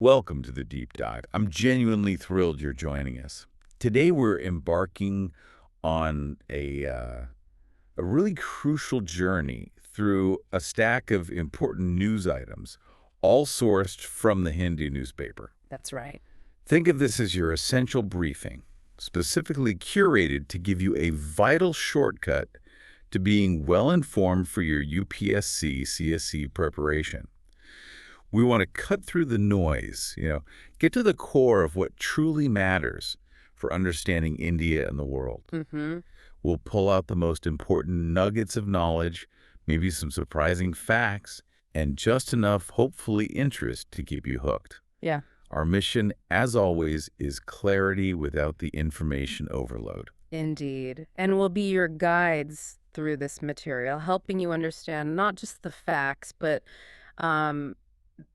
Welcome to the deep dive. I'm genuinely thrilled you're joining us. Today we're embarking on a really crucial journey through a stack of important news items, all sourced from the Hindu newspaper. That's right. Think of this as your essential briefing, specifically curated to give you a vital shortcut to being well-informed for your UPSC CSE preparation. We want to cut through the noise, get to the core of what truly matters for understanding India and the world. Mm-hmm. We'll pull out the most important nuggets of knowledge, maybe some surprising facts, and just enough, hopefully, interest to keep you hooked. Yeah. Our mission, as always, is clarity without the information overload. Indeed. And we'll be your guides through this material, helping you understand not just the facts, but um,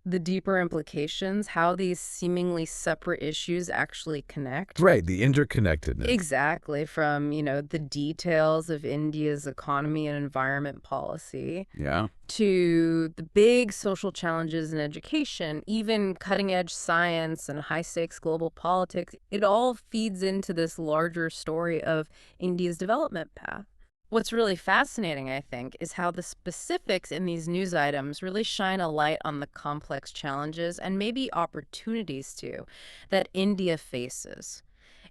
the deeper implications, how these seemingly separate issues actually connect. Right, the interconnectedness. Exactly, from, the details of India's economy and environment policy Yeah. to the big social challenges in education, even cutting-edge science and high-stakes global politics. It all feeds into this larger story of India's development path. What's really fascinating, I think, is how the specifics in these news items really shine a light on the complex challenges and maybe opportunities, too, that India faces.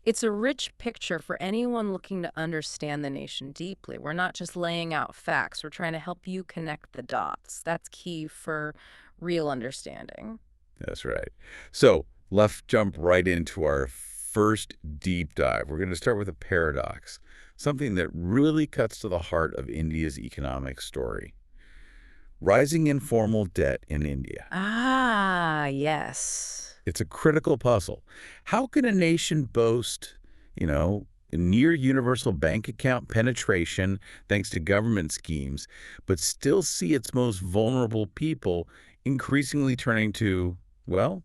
It's a rich picture for anyone looking to understand the nation deeply. We're not just laying out facts, we're trying to help you connect the dots. That's key for real understanding. That's right. So let's jump right into our first deep dive. We're going to start with a paradox, something that really cuts to the heart of India's economic story. Rising informal debt in India. Ah, yes. It's a critical puzzle. How can a nation boast, near universal bank account penetration thanks to government schemes, but still see its most vulnerable people increasingly turning to, well,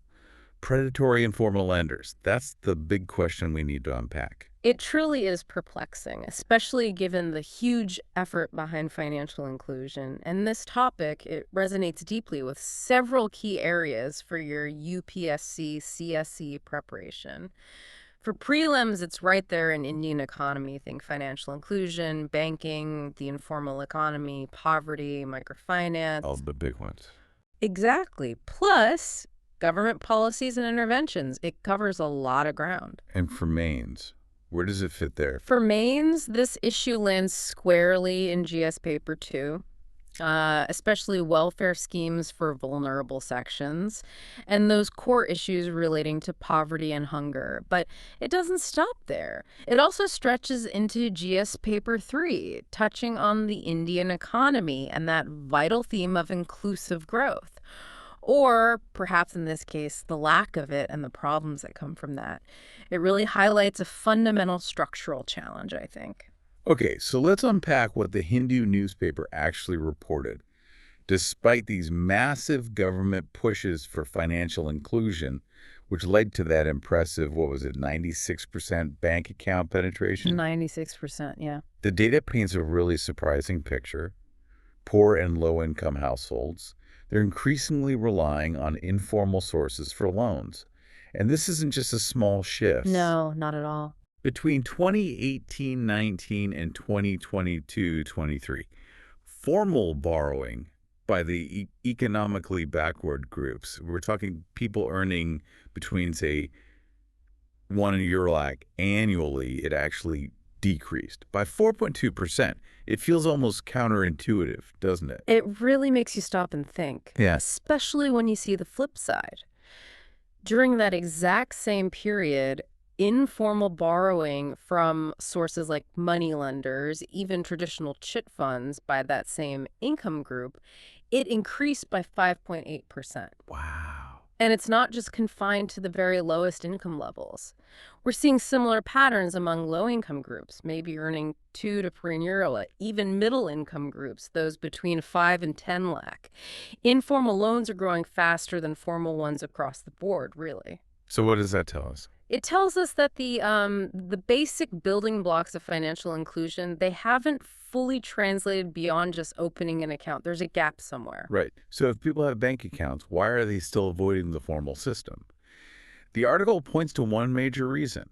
predatory informal lenders? That's the big question we need to unpack. It truly is perplexing, especially given the huge effort behind financial inclusion. And this topic, it resonates deeply with several key areas for your UPSC CSE preparation. For prelims, it's right there in Indian economy. Think financial inclusion, banking, the informal economy, poverty, All microfinance. the big ones. Exactly. Plus, government policies and interventions. It covers a lot of ground. And for mains, where does it fit there? For mains, this issue lands squarely in GS Paper 2, especially welfare schemes for vulnerable sections, and those core issues relating to poverty and hunger. But it doesn't stop there. It also stretches into GS Paper 3, touching on the Indian economy and that vital theme of inclusive growth. Or perhaps in this case, the lack of it and the problems that come from that. It really highlights a fundamental structural challenge, I think. Okay, so let's unpack what the Hindu newspaper actually reported. Despite these massive government pushes for financial inclusion, which led to that impressive, 96% bank account penetration, 96%, yeah. the data paints a really surprising picture. Poor and low-income households, they're increasingly relying on informal sources for loans. And this isn't just a small shift. No, not at all. Between 2018-19 and 2022-23, formal borrowing by the economically backward groups, we're talking people earning between, say, €1 annually, it actually decreased by 4.2%. It feels almost counterintuitive, doesn't it? It really makes you stop and think. Yes. Especially when you see the flip side. During that exact same period, informal borrowing from sources like moneylenders, even traditional chit funds by that same income group, it increased by 5.8%. Wow. And it's not just confined to the very lowest income levels. We're seeing similar patterns among low-income groups, maybe earning 2 to 3 euro, even middle-income groups, those between 5 and 10 lakh. Informal loans are growing faster than formal ones across the board, really. So what does that tell us? It tells us that the basic building blocks of financial inclusion, they haven't fully translated beyond just opening an account. There's a gap somewhere. Right. So if people have bank accounts, why are they still avoiding the formal system? The article points to one major reason.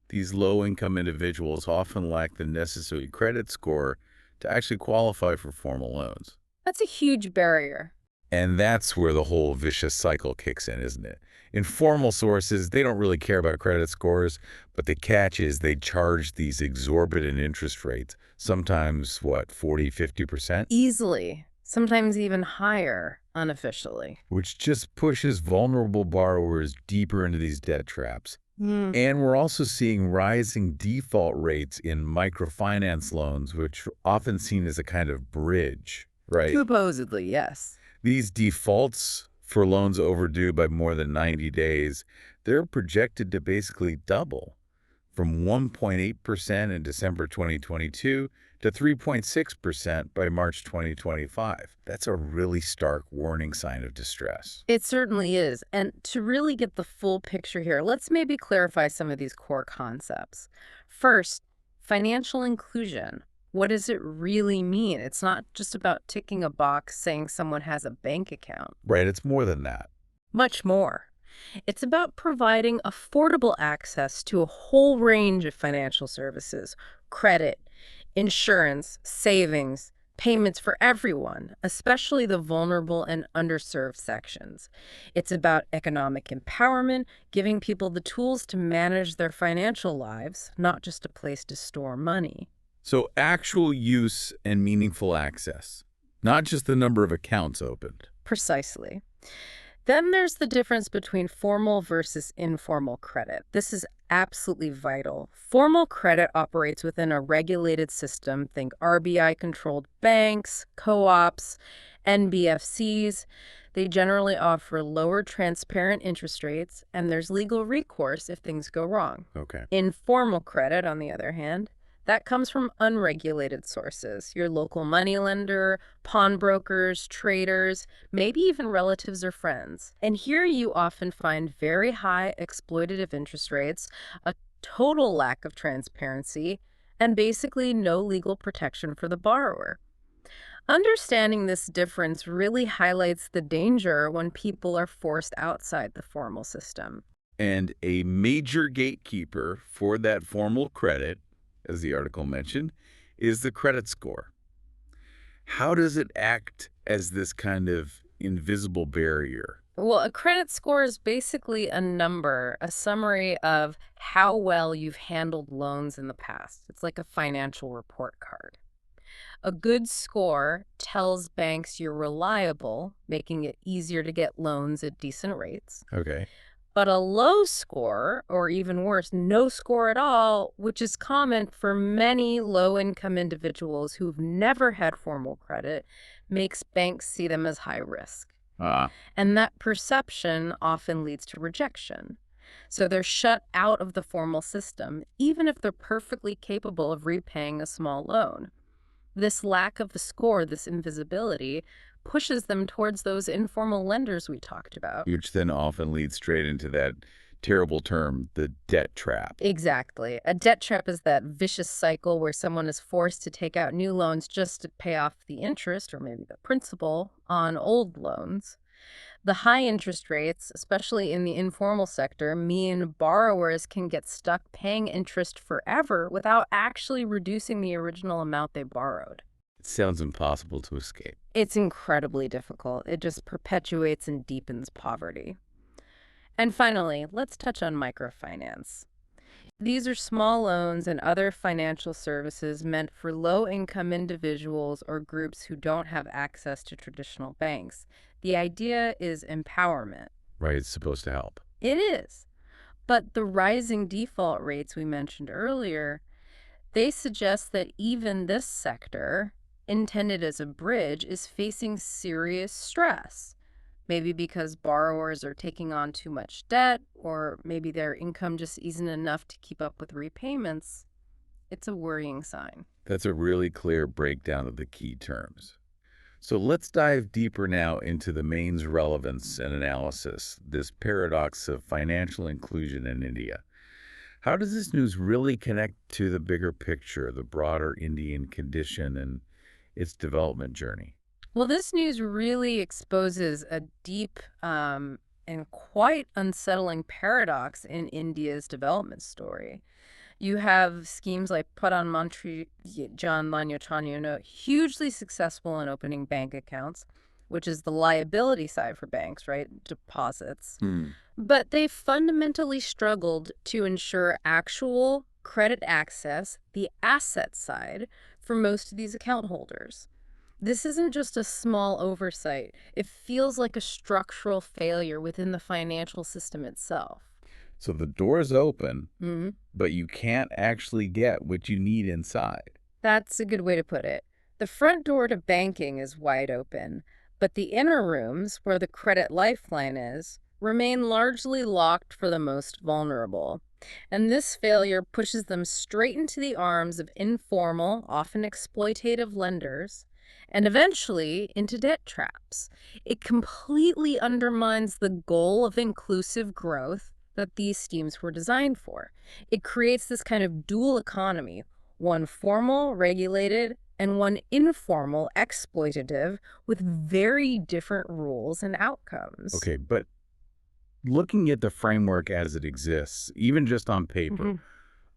These low-income individuals often lack the necessary credit score to actually qualify for formal loans. That's a huge barrier. And that's where the whole vicious cycle kicks in, isn't it? Informal sources, they don't really care about credit scores, but the catch is they charge these exorbitant interest rates, sometimes, what, 40, 50%? Easily. Sometimes even higher, unofficially. Which just pushes vulnerable borrowers deeper into these debt traps. Hmm. And we're also seeing rising default rates in microfinance loans, which are often seen as a kind of bridge, right? Supposedly, yes. These defaults for loans overdue by more than 90 days, they're projected to basically double from 1.8% in December 2022 to 3.6% by March 2025. That's a really stark warning sign of distress. It certainly is. And to really get the full picture here, let's maybe clarify some of these core concepts. First, financial inclusion. What does it really mean? It's not just about ticking a box saying someone has a bank account. Right, it's more than that. Much more. It's about providing affordable access to a whole range of financial services, credit, insurance, savings, payments for everyone, especially the vulnerable and underserved sections. It's about economic empowerment, giving people the tools to manage their financial lives, not just a place to store money. So actual use and meaningful access, not just the number of accounts opened. Precisely. Then there's the difference between formal versus informal credit. This is absolutely vital. Formal credit operates within a regulated system. Think RBI-controlled banks, co-ops, NBFCs. They generally offer lower transparent interest rates, and there's legal recourse if things go wrong. Okay. Informal credit, on the other hand, that comes from unregulated sources, your local moneylender, pawnbrokers, traders, maybe even relatives or friends. And here you often find very high exploitative interest rates, a total lack of transparency, and basically no legal protection for the borrower. Understanding this difference really highlights the danger when people are forced outside the formal system. And a major gatekeeper for that formal credit, as the article mentioned, is the credit score. How does it act as this kind of invisible barrier? Well, a credit score is basically a number, a summary of how well you've handled loans in the past. It's like a financial report card. A good score tells banks you're reliable, making it easier to get loans at decent rates. Okay. But a low score, or even worse, no score at all, which is common for many low-income individuals who've never had formal credit, makes banks see them as high risk. And that perception often leads to rejection. So they're shut out of the formal system, even if they're perfectly capable of repaying a small loan. This lack of a score, this invisibility, pushes them towards those informal lenders we talked about. Which then often leads straight into that terrible term, the debt trap. Exactly. A debt trap is that vicious cycle where someone is forced to take out new loans just to pay off the interest or maybe the principal on old loans. The high interest rates, especially in the informal sector, mean borrowers can get stuck paying interest forever without actually reducing the original amount they borrowed. It sounds impossible to escape. It's incredibly difficult. It just perpetuates and deepens poverty. And finally, let's touch on microfinance. These are small loans and other financial services meant for low-income individuals or groups who don't have access to traditional banks. The idea is empowerment. Right, it's supposed to help. It is. But the rising default rates we mentioned earlier, they suggest that even this sector, intended as a bridge, is facing serious stress. Maybe because borrowers are taking on too much debt, or maybe their income just isn't enough to keep up with repayments. It's a worrying sign. That's a really clear breakdown of the key terms. So let's dive deeper now into the main's relevance and analysis, this paradox of financial inclusion in India. How does this news really connect to the bigger picture, the broader Indian condition and its development journey? Well, this news really exposes a deep and quite unsettling paradox in India's development story. You have schemes like Pradhan Mantri Jan Dhan Yojana, hugely successful in opening bank accounts, which is the liability side for banks, right? Deposits. Hmm. But they fundamentally struggled to ensure actual credit access, the asset side, for most of these account holders. This isn't just a small oversight. It feels like a structural failure within the financial system itself. So the door's open, Hmm. but you can't actually get what you need inside. That's a good way to put it. The front door to banking is wide open, but the inner rooms, where the credit lifeline is, remain largely locked for the most vulnerable. And this failure pushes them straight into the arms of informal, often exploitative lenders, and eventually into debt traps. It completely undermines the goal of inclusive growth that these schemes were designed for. It creates this kind of dual economy, one formal, regulated, and one informal, exploitative, with very different rules and outcomes. Okay, but looking at the framework as it exists, even just on paper, Mhm.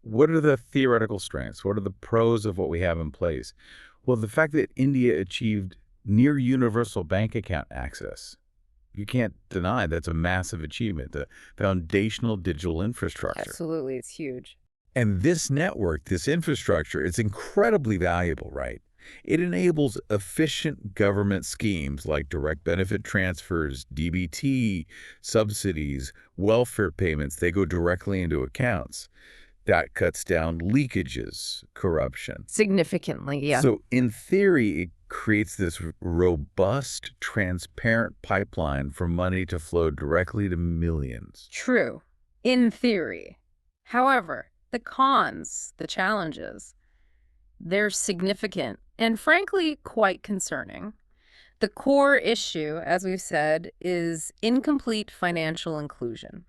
what are the theoretical strengths? What are the pros of what we have in place? Well, the fact that India achieved near universal bank account access, you can't deny that's a massive achievement, the foundational digital infrastructure. Absolutely, it's huge. And this network, this infrastructure, it's incredibly valuable, right? It enables efficient government schemes like direct benefit transfers, DBT, subsidies, welfare payments. They go directly into accounts. That cuts down leakages, corruption. Significantly, yeah. So in theory, it creates this robust, transparent pipeline for money to flow directly to millions. True, in theory. However, the cons, the challenges, they're significant and frankly quite concerning. The core issue, as we've said, is incomplete financial inclusion.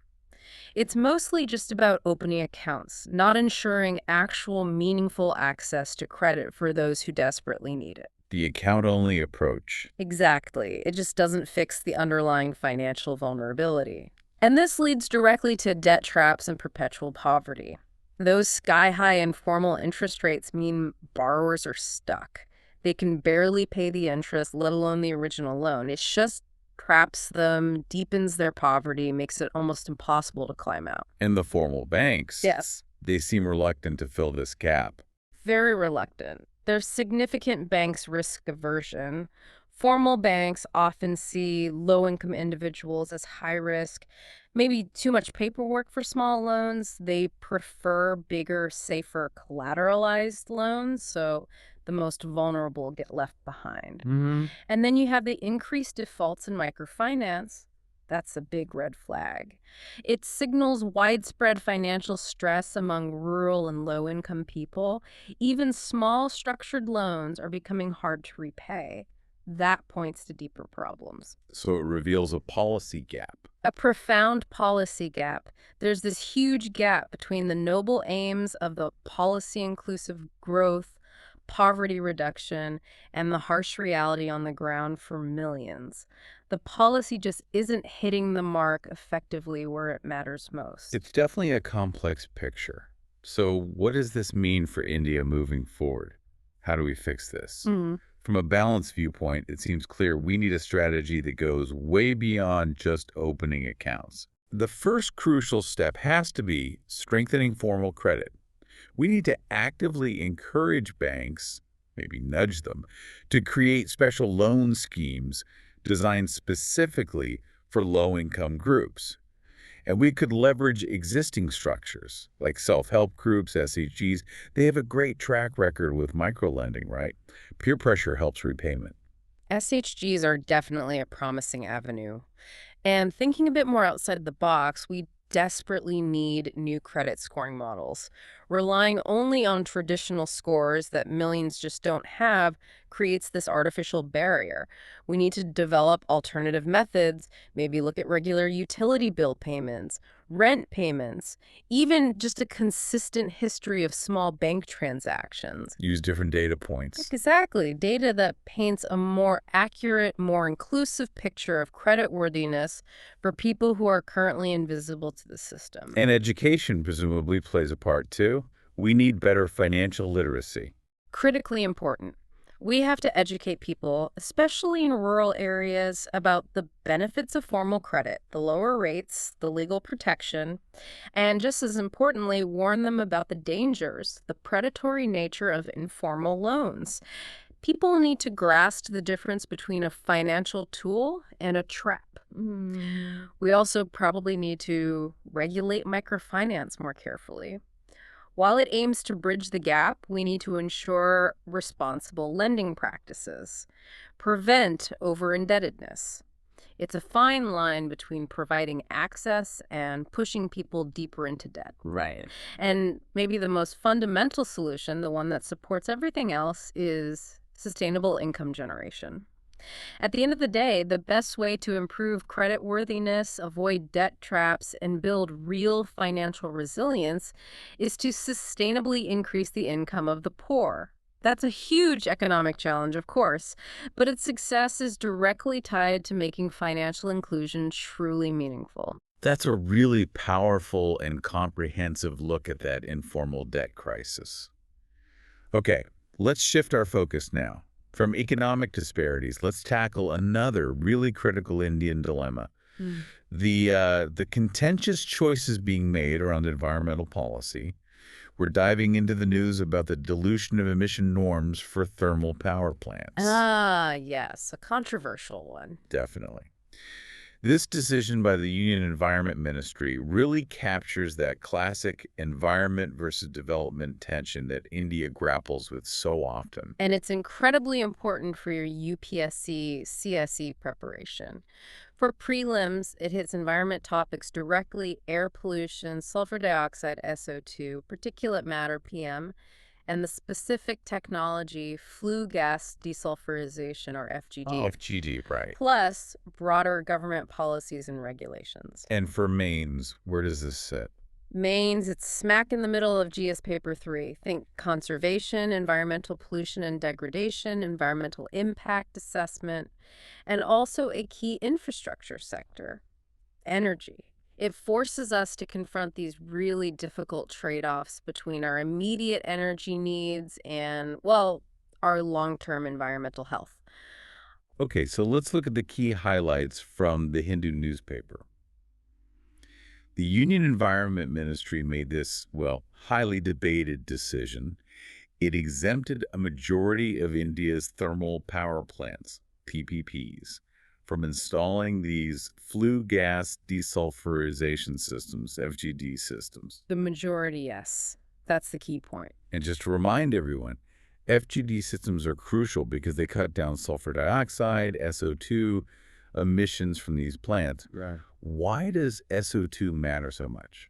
It's mostly just about opening accounts, not ensuring actual meaningful access to credit for those who desperately need it. The account-only approach. Exactly. It just doesn't fix the underlying financial vulnerability. And this leads directly to debt traps and perpetual poverty. Those sky-high informal interest rates mean borrowers are stuck. They can barely pay the interest, let alone the original loan. It just traps them, deepens their poverty, makes it almost impossible to climb out. And the formal banks, Yes. they seem reluctant to fill this gap. Very reluctant. There's significant banks' risk aversion. Formal banks often see low-income individuals as high risk, maybe too much paperwork for small loans. They prefer bigger, safer, collateralized loans, so the most vulnerable get left behind. Hmm. And then you have the increased defaults in microfinance. That's a big red flag. It signals widespread financial stress among rural and low-income people. Even small structured loans are becoming hard to repay. That points to deeper problems. So it reveals a policy gap. A profound policy gap. There's this huge gap between the noble aims of the policy-inclusive growth, poverty reduction, and the harsh reality on the ground for millions. The policy just isn't hitting the mark effectively where it matters most. It's definitely a complex picture. So what does this mean for India moving forward? How do we fix this? Mm. From a balanced viewpoint, it seems clear we need a strategy that goes way beyond just opening accounts. The first crucial step has to be strengthening formal credit. We need to actively encourage banks, maybe nudge them, to create special loan schemes designed specifically for low-income groups. And we could leverage existing structures like self-help groups, SHGs. They have a great track record with microlending, right? Peer pressure helps repayment. SHGs are definitely a promising avenue. And thinking a bit more outside the box, we desperately need new credit scoring models. Relying only on traditional scores that millions just don't have creates this artificial barrier. We need to develop alternative methods, maybe look at regular utility bill payments, rent payments, even just a consistent history of small bank transactions. Use different data points. Exactly. Data that paints a more accurate, more inclusive picture of creditworthiness for people who are currently invisible to the system. And education presumably plays a part too. We need better financial literacy. Critically important. We have to educate people, especially in rural areas, about the benefits of formal credit, the lower rates, the legal protection, and just as importantly, warn them about the dangers, the predatory nature of informal loans. People need to grasp the difference between a financial tool and a trap. We also probably need to regulate microfinance more carefully. While it aims to bridge the gap, we need to ensure responsible lending practices, prevent over-indebtedness. It's a fine line between providing access and pushing people deeper into debt. Right. And maybe the most fundamental solution, the one that supports everything else, is sustainable income generation. At the end of the day, the best way to improve creditworthiness, avoid debt traps, and build real financial resilience is to sustainably increase the income of the poor. That's a huge economic challenge, of course, but its success is directly tied to making financial inclusion truly meaningful. That's a really powerful and comprehensive look at that informal debt crisis. Okay, let's shift our focus now. From economic disparities, let's tackle another really critical Indian dilemma. The contentious choices being made around environmental policy. We're diving into the news about the dilution of emission norms for thermal power plants. Ah, yes, a controversial one. Definitely. This decision by the Union Environment Ministry really captures that classic environment versus development tension that India grapples with so often. And it's incredibly important for your UPSC CSE preparation. For prelims, it hits environment topics directly: air pollution, sulfur dioxide, SO2, particulate matter, PM, and the specific technology, flue gas desulfurization, or FGD. Oh, FGD, right. Plus broader government policies and regulations. And for mains, where does this sit? Mains, it's smack in the middle of GS Paper 3. Think conservation, environmental pollution and degradation, environmental impact assessment, and also a key infrastructure sector, energy. It forces us to confront these really difficult trade-offs between our immediate energy needs and, well, our long-term environmental health. Okay, so let's look at the key highlights from the Hindu newspaper. The Union Environment Ministry made this, well, highly debated decision. It exempted a majority of India's thermal power plants, TPPs, from installing these flue gas desulfurization systems, FGD systems. The majority, yes. That's the key point. And just to remind everyone, FGD systems are crucial because they cut down sulfur dioxide, SO2 emissions from these plants. Right. Why does SO2 matter so much?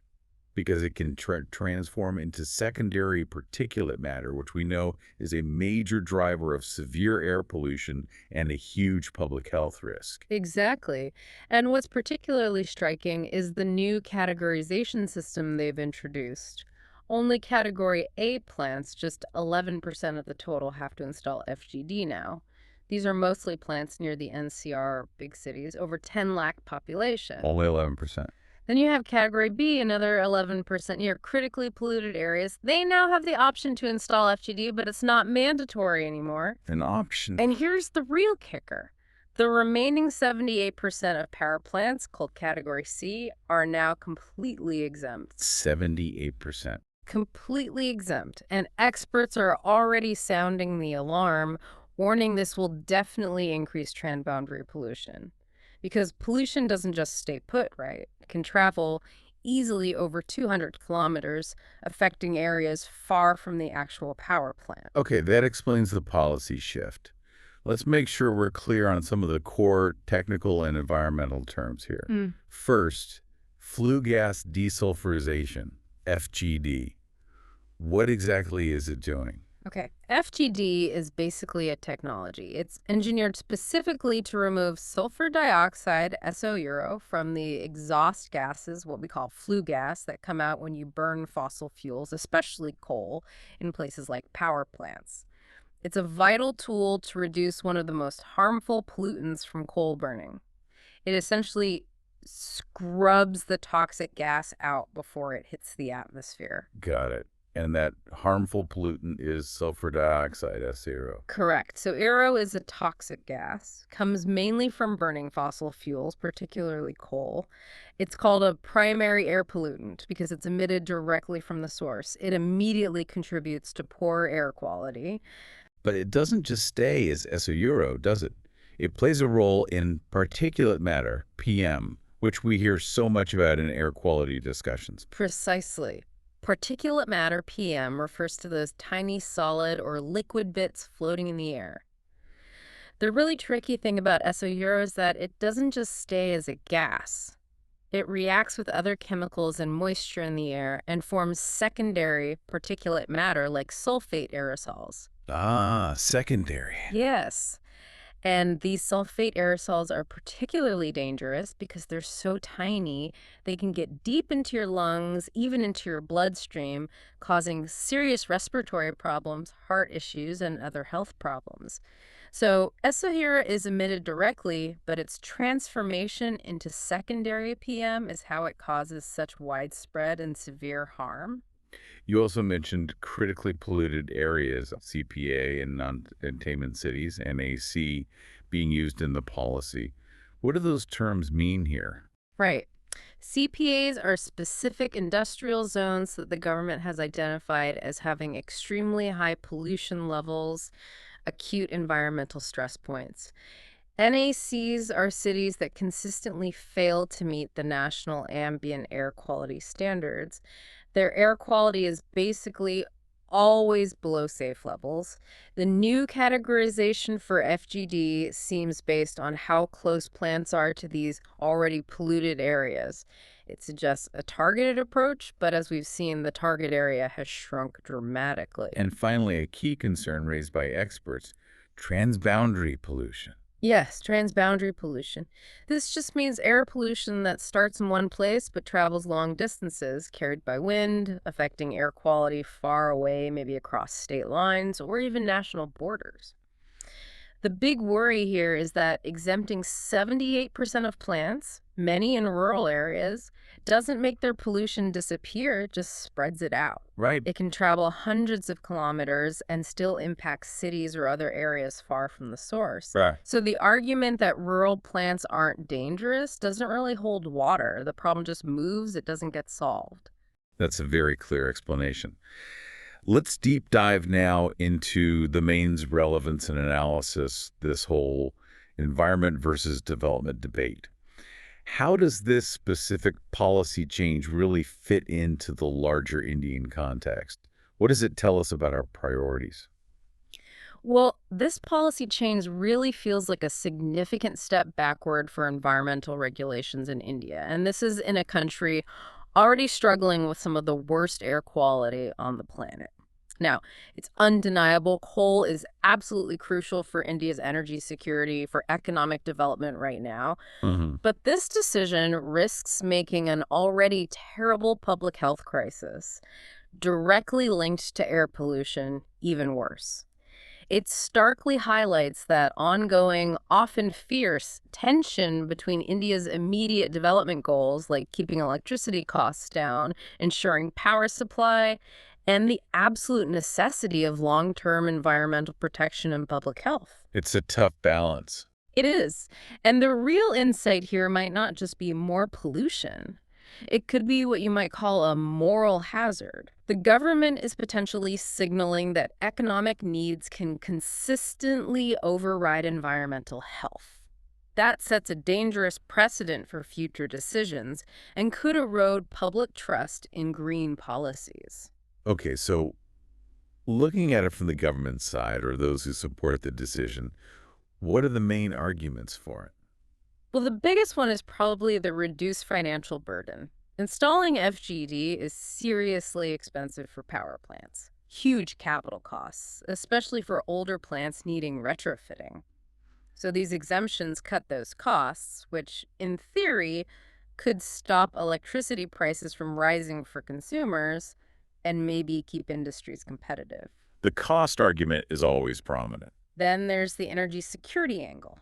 Because it can transform into secondary particulate matter, which we know is a major driver of severe air pollution and a huge public health risk. Exactly. And what's particularly striking is the new categorization system they've introduced. Only Category A plants, just 11% of the total, have to install FGD now. These are mostly plants near the NCR big cities, over 10 lakh population. Only 11%. Then you have Category B, another 11% near critically polluted areas. They now have the option to install FGD, but it's not mandatory anymore. An option. And here's the real kicker. The remaining 78% of power plants, called Category C, are now completely exempt. 78%. Completely exempt. And experts are already sounding the alarm, warning this will definitely increase transboundary pollution. Because pollution doesn't just stay put, right? It can travel easily over 200 kilometers, affecting areas far from the actual power plant. Okay, that explains the policy shift. Let's make sure we're clear on some of the core technical and environmental terms here. First, flue gas desulfurization, FGD. What exactly is it doing? Okay, FGD is basically a technology. It's engineered specifically to remove sulfur dioxide, SO from the exhaust gases, what we call flue gas, that come out when you burn fossil fuels, especially coal, in places like power plants. It's a vital tool to reduce one of the most harmful pollutants from coal burning. It essentially scrubs the toxic gas out before it hits the atmosphere. Got it. And that harmful pollutant is sulfur dioxide, SO. Correct. So aero is a toxic gas, comes mainly from burning fossil fuels, particularly coal. It's called a primary air pollutant because it's emitted directly from the source. It immediately contributes to poor air quality. But it doesn't just stay as SO, does it? It plays a role in particulate matter, PM, which we hear so much about in air quality discussions. Precisely. Particulate matter, PM, refers to those tiny solid or liquid bits floating in the air. The really tricky thing about SO is that it doesn't just stay as a gas. It reacts with other chemicals and moisture in the air and forms secondary particulate matter like sulfate aerosols. Ah, secondary. Yes. And these sulfate aerosols are particularly dangerous because they're so tiny, they can get deep into your lungs, even into your bloodstream, causing serious respiratory problems, heart issues, and other health problems. So, SOHURA is emitted directly, but its transformation into secondary PM is how it causes such widespread and severe harm. You also mentioned critically polluted areas, CPA, and non-containment cities, NAC, being used in the policy. What do those terms mean here? Right. CPAs are specific industrial zones that the government has identified as having extremely high pollution levels, acute environmental stress points. NACs are cities that consistently fail to meet the national ambient air quality standards. Their air quality is basically always below safe levels. The new categorization for FGD seems based on how close plants are to these already polluted areas. It suggests a targeted approach, but as we've seen, the target area has shrunk dramatically. And finally, a key concern raised by experts, transboundary pollution. Yes, transboundary pollution. This just means air pollution that starts in one place but travels long distances, carried by wind, affecting air quality far away, maybe across state lines or even national borders. The big worry here is that exempting 78% of plants, many in rural areas, doesn't make their pollution disappear, it just spreads it out. Right. It can travel hundreds of kilometers and still impact cities or other areas far from the source. Right. So the argument that rural plants aren't dangerous doesn't really hold water. The problem just moves, it doesn't get solved. That's a very clear explanation. Let's deep dive now into the Maine's relevance and analysis, this whole environment versus development debate. How does this specific policy change really fit into the larger Indian context? What does it tell us about our priorities? Well, this policy change really feels like a significant step backward for environmental regulations in India. And this is in a country already struggling with some of the worst air quality on the planet. Now, it's undeniable coal is absolutely crucial for India's energy security, for economic development right now. Hmm. But this decision risks making an already terrible public health crisis, directly linked to air pollution, even worse. It starkly highlights that ongoing, often fierce, tension between India's immediate development goals, like keeping electricity costs down, ensuring power supply, and the absolute necessity of long-term environmental protection and public health. It's a tough balance. It is. And the real insight here might not just be more pollution. It could be what you might call a moral hazard. The government is potentially signaling that economic needs can consistently override environmental health. That sets a dangerous precedent for future decisions and could erode public trust in green policies. Okay, so looking at it from the government side or those who support the decision, what are the main arguments for it? Well, the biggest one is probably the reduced financial burden. Installing FGD is seriously expensive for power plants. huge capital costs, especially for older plants needing retrofitting. So these exemptions cut those costs, which, in theory, could stop electricity prices from rising for consumers and maybe keep industries competitive. The cost argument is always prominent. Then there's the energy security angle.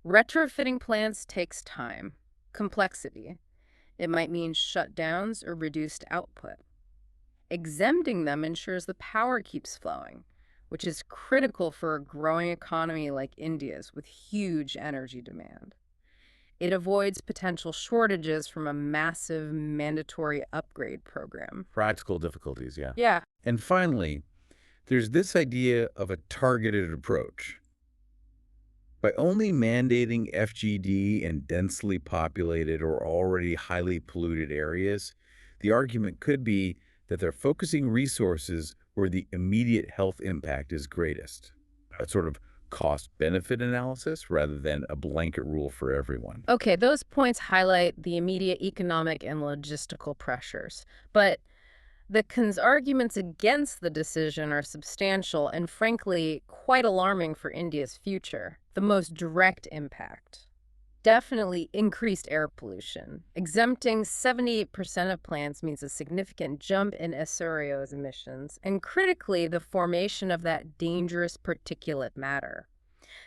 Retrofitting plants takes time, complexity. It might mean shutdowns or reduced output. Exempting them ensures the power keeps flowing, which is critical for a growing economy like India's with huge energy demand. It avoids potential shortages from a massive mandatory upgrade program. Practical difficulties, yeah. Yeah. And finally, there's this idea of a targeted approach. By only mandating FGD in densely populated or already highly polluted areas, the argument could be that they're focusing resources where the immediate health impact is greatest. A sort of cost-benefit analysis rather than a blanket rule for everyone. Okay, those points highlight the immediate economic and logistical pressures. But the arguments against the decision are substantial and, frankly, quite alarming for India's future. The most direct impact. Definitely increased air pollution. Exempting 78% of plants means a significant jump in SRO's emissions, and critically, the formation of that dangerous particulate matter.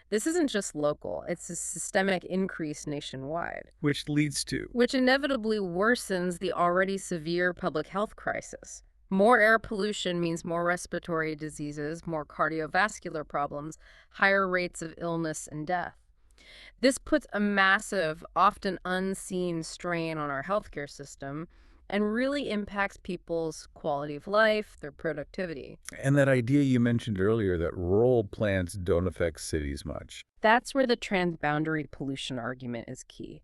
This isn't just local, it's a systemic increase nationwide, Which leads to which inevitably worsens the already severe public health crisis. More air pollution means more respiratory diseases, more cardiovascular problems, higher rates of illness and death. This puts a massive, often unseen strain on our healthcare system and really impacts people's quality of life, their productivity. And that idea you mentioned earlier that rural plants don't affect cities much. That's where the transboundary pollution argument is key.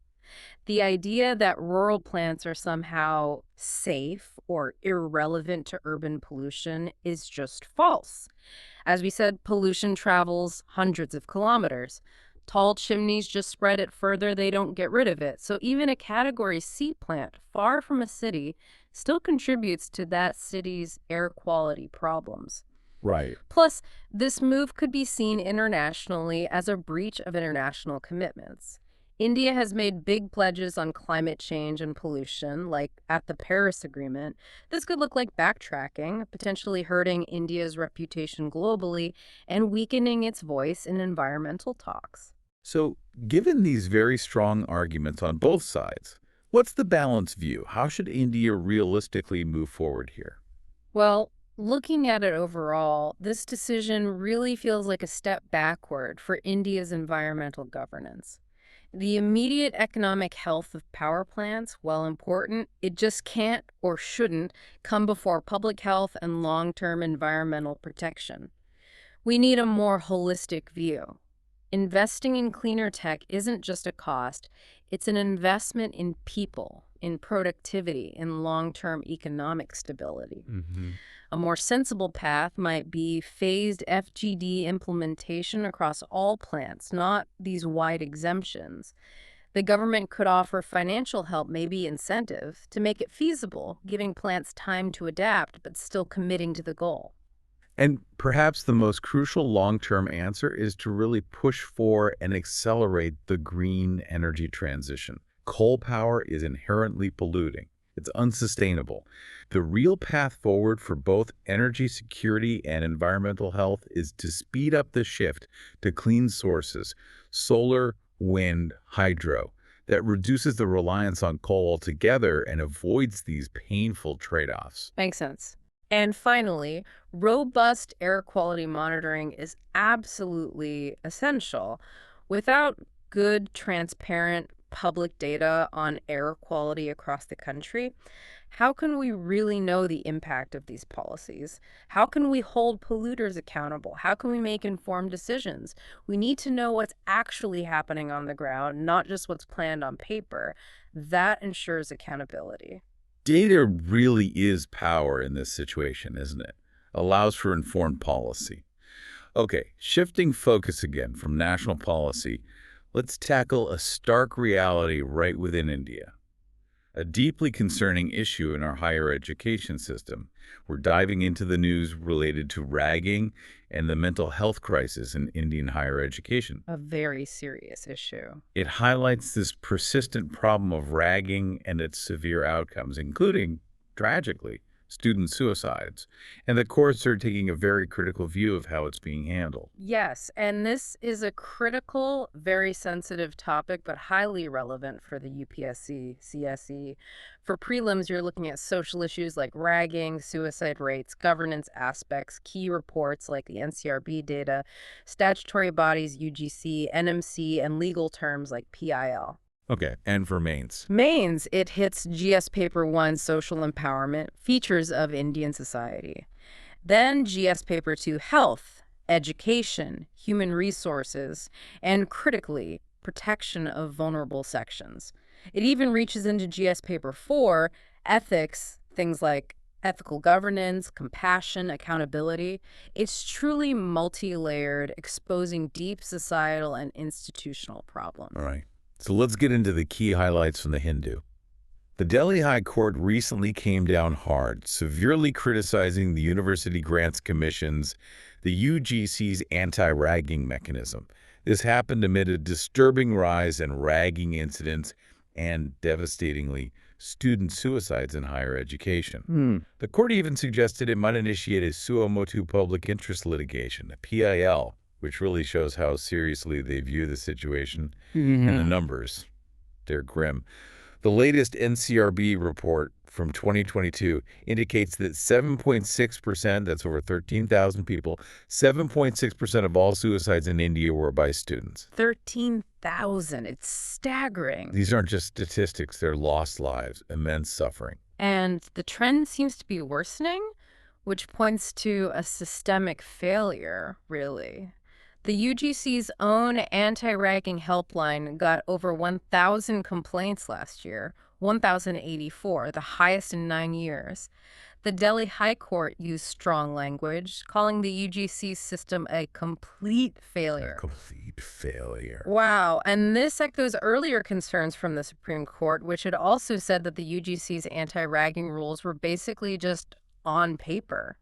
The idea that rural plants are somehow safe or irrelevant to urban pollution is just false. As we said, pollution travels hundreds of kilometers. Tall chimneys just spread it further, they don't get rid of it. So even a Category C plant far from a city still contributes to that city's air quality problems. Right. Plus, this move could be seen internationally as a breach of international commitments. India has made big pledges on climate change and pollution, like at the Paris Agreement. This could look like backtracking, potentially hurting India's reputation globally and weakening its voice in environmental talks. So, given these very strong arguments on both sides, what's the balanced view? How should India realistically move forward here? Well, looking at it overall, this decision really feels like a step backward for India's environmental governance. The immediate economic health of power plants, while important, it just can't or shouldn't come before public health and long-term environmental protection. We need a more holistic view. Investing in cleaner tech isn't just a cost, it's an investment in people, in productivity, in long-term economic stability. A more sensible path might be phased FGD implementation across all plants, not these wide exemptions. The government could offer financial help, maybe incentive, to make it feasible, giving plants time to adapt but still committing to the goal. And perhaps the most crucial long-term answer is to really push for and accelerate the green energy transition. Coal power is inherently polluting. It's unsustainable. The real path forward for both energy security and environmental health is to speed up the shift to clean sources, solar, wind, hydro, that reduces the reliance on coal altogether and avoids these painful trade-offs. Makes sense. And finally, robust air quality monitoring is absolutely essential. Without good, transparent public data on air quality across the country, how can we really know the impact of these policies? How can we hold polluters accountable? How can we make informed decisions? We need to know what's actually happening on the ground, not just what's planned on paper. That ensures accountability. Data really is power in this situation, isn't it? Allows for informed policy. Okay, shifting focus again from national policy, let's tackle a stark reality right within India. a deeply concerning issue in our higher education system. We're diving into the news related to ragging and the mental health crisis in Indian higher education. A very serious issue. It highlights this persistent problem of ragging and its severe outcomes, including, tragically, student suicides. And the courts are taking a very critical view of how it's being handled. Yes, and this is a critical, very sensitive topic, but highly relevant for the UPSC, CSE. For prelims, you're looking at social issues like ragging, suicide rates, governance aspects, key reports like the NCRB data, statutory bodies, UGC, NMC, and legal terms like PIL. Okay, and for mains. Mains, it hits GS Paper 1, Social Empowerment, Features of Indian Society. Then GS Paper 2, Health, Education, Human Resources, and critically, Protection of Vulnerable Sections. It even reaches into GS Paper 4, Ethics, things like ethical governance, compassion, accountability. It's truly multi-layered, exposing deep societal and institutional problems. All right. So let's get into the key highlights from the Hindu. The Delhi High Court recently came down hard, severely criticizing the University Grants Commission's, the UGC's anti-ragging mechanism. This happened amid a disturbing rise in ragging incidents and, devastatingly, student suicides in higher education. The court even suggested it might initiate a suo motu public interest litigation, a PIL, which really shows how seriously they view the situation. And the numbers, they're grim. The latest NCRB report from 2022 indicates that 7.6%, that's over 13,000 people, 7.6% of all suicides in India were by students. 13,000. It's staggering. These aren't just statistics, they're lost lives, immense suffering. And the trend seems to be worsening, which points to a systemic failure, really. The UGC's own anti-ragging helpline got over 1,000 complaints last year, 1,084, the highest in 9 years. The Delhi High Court used strong language, calling the UGC system a complete failure. A complete failure. Wow, and this echoes earlier concerns from the Supreme Court, which had also said that the UGC's anti-ragging rules were basically just on paper.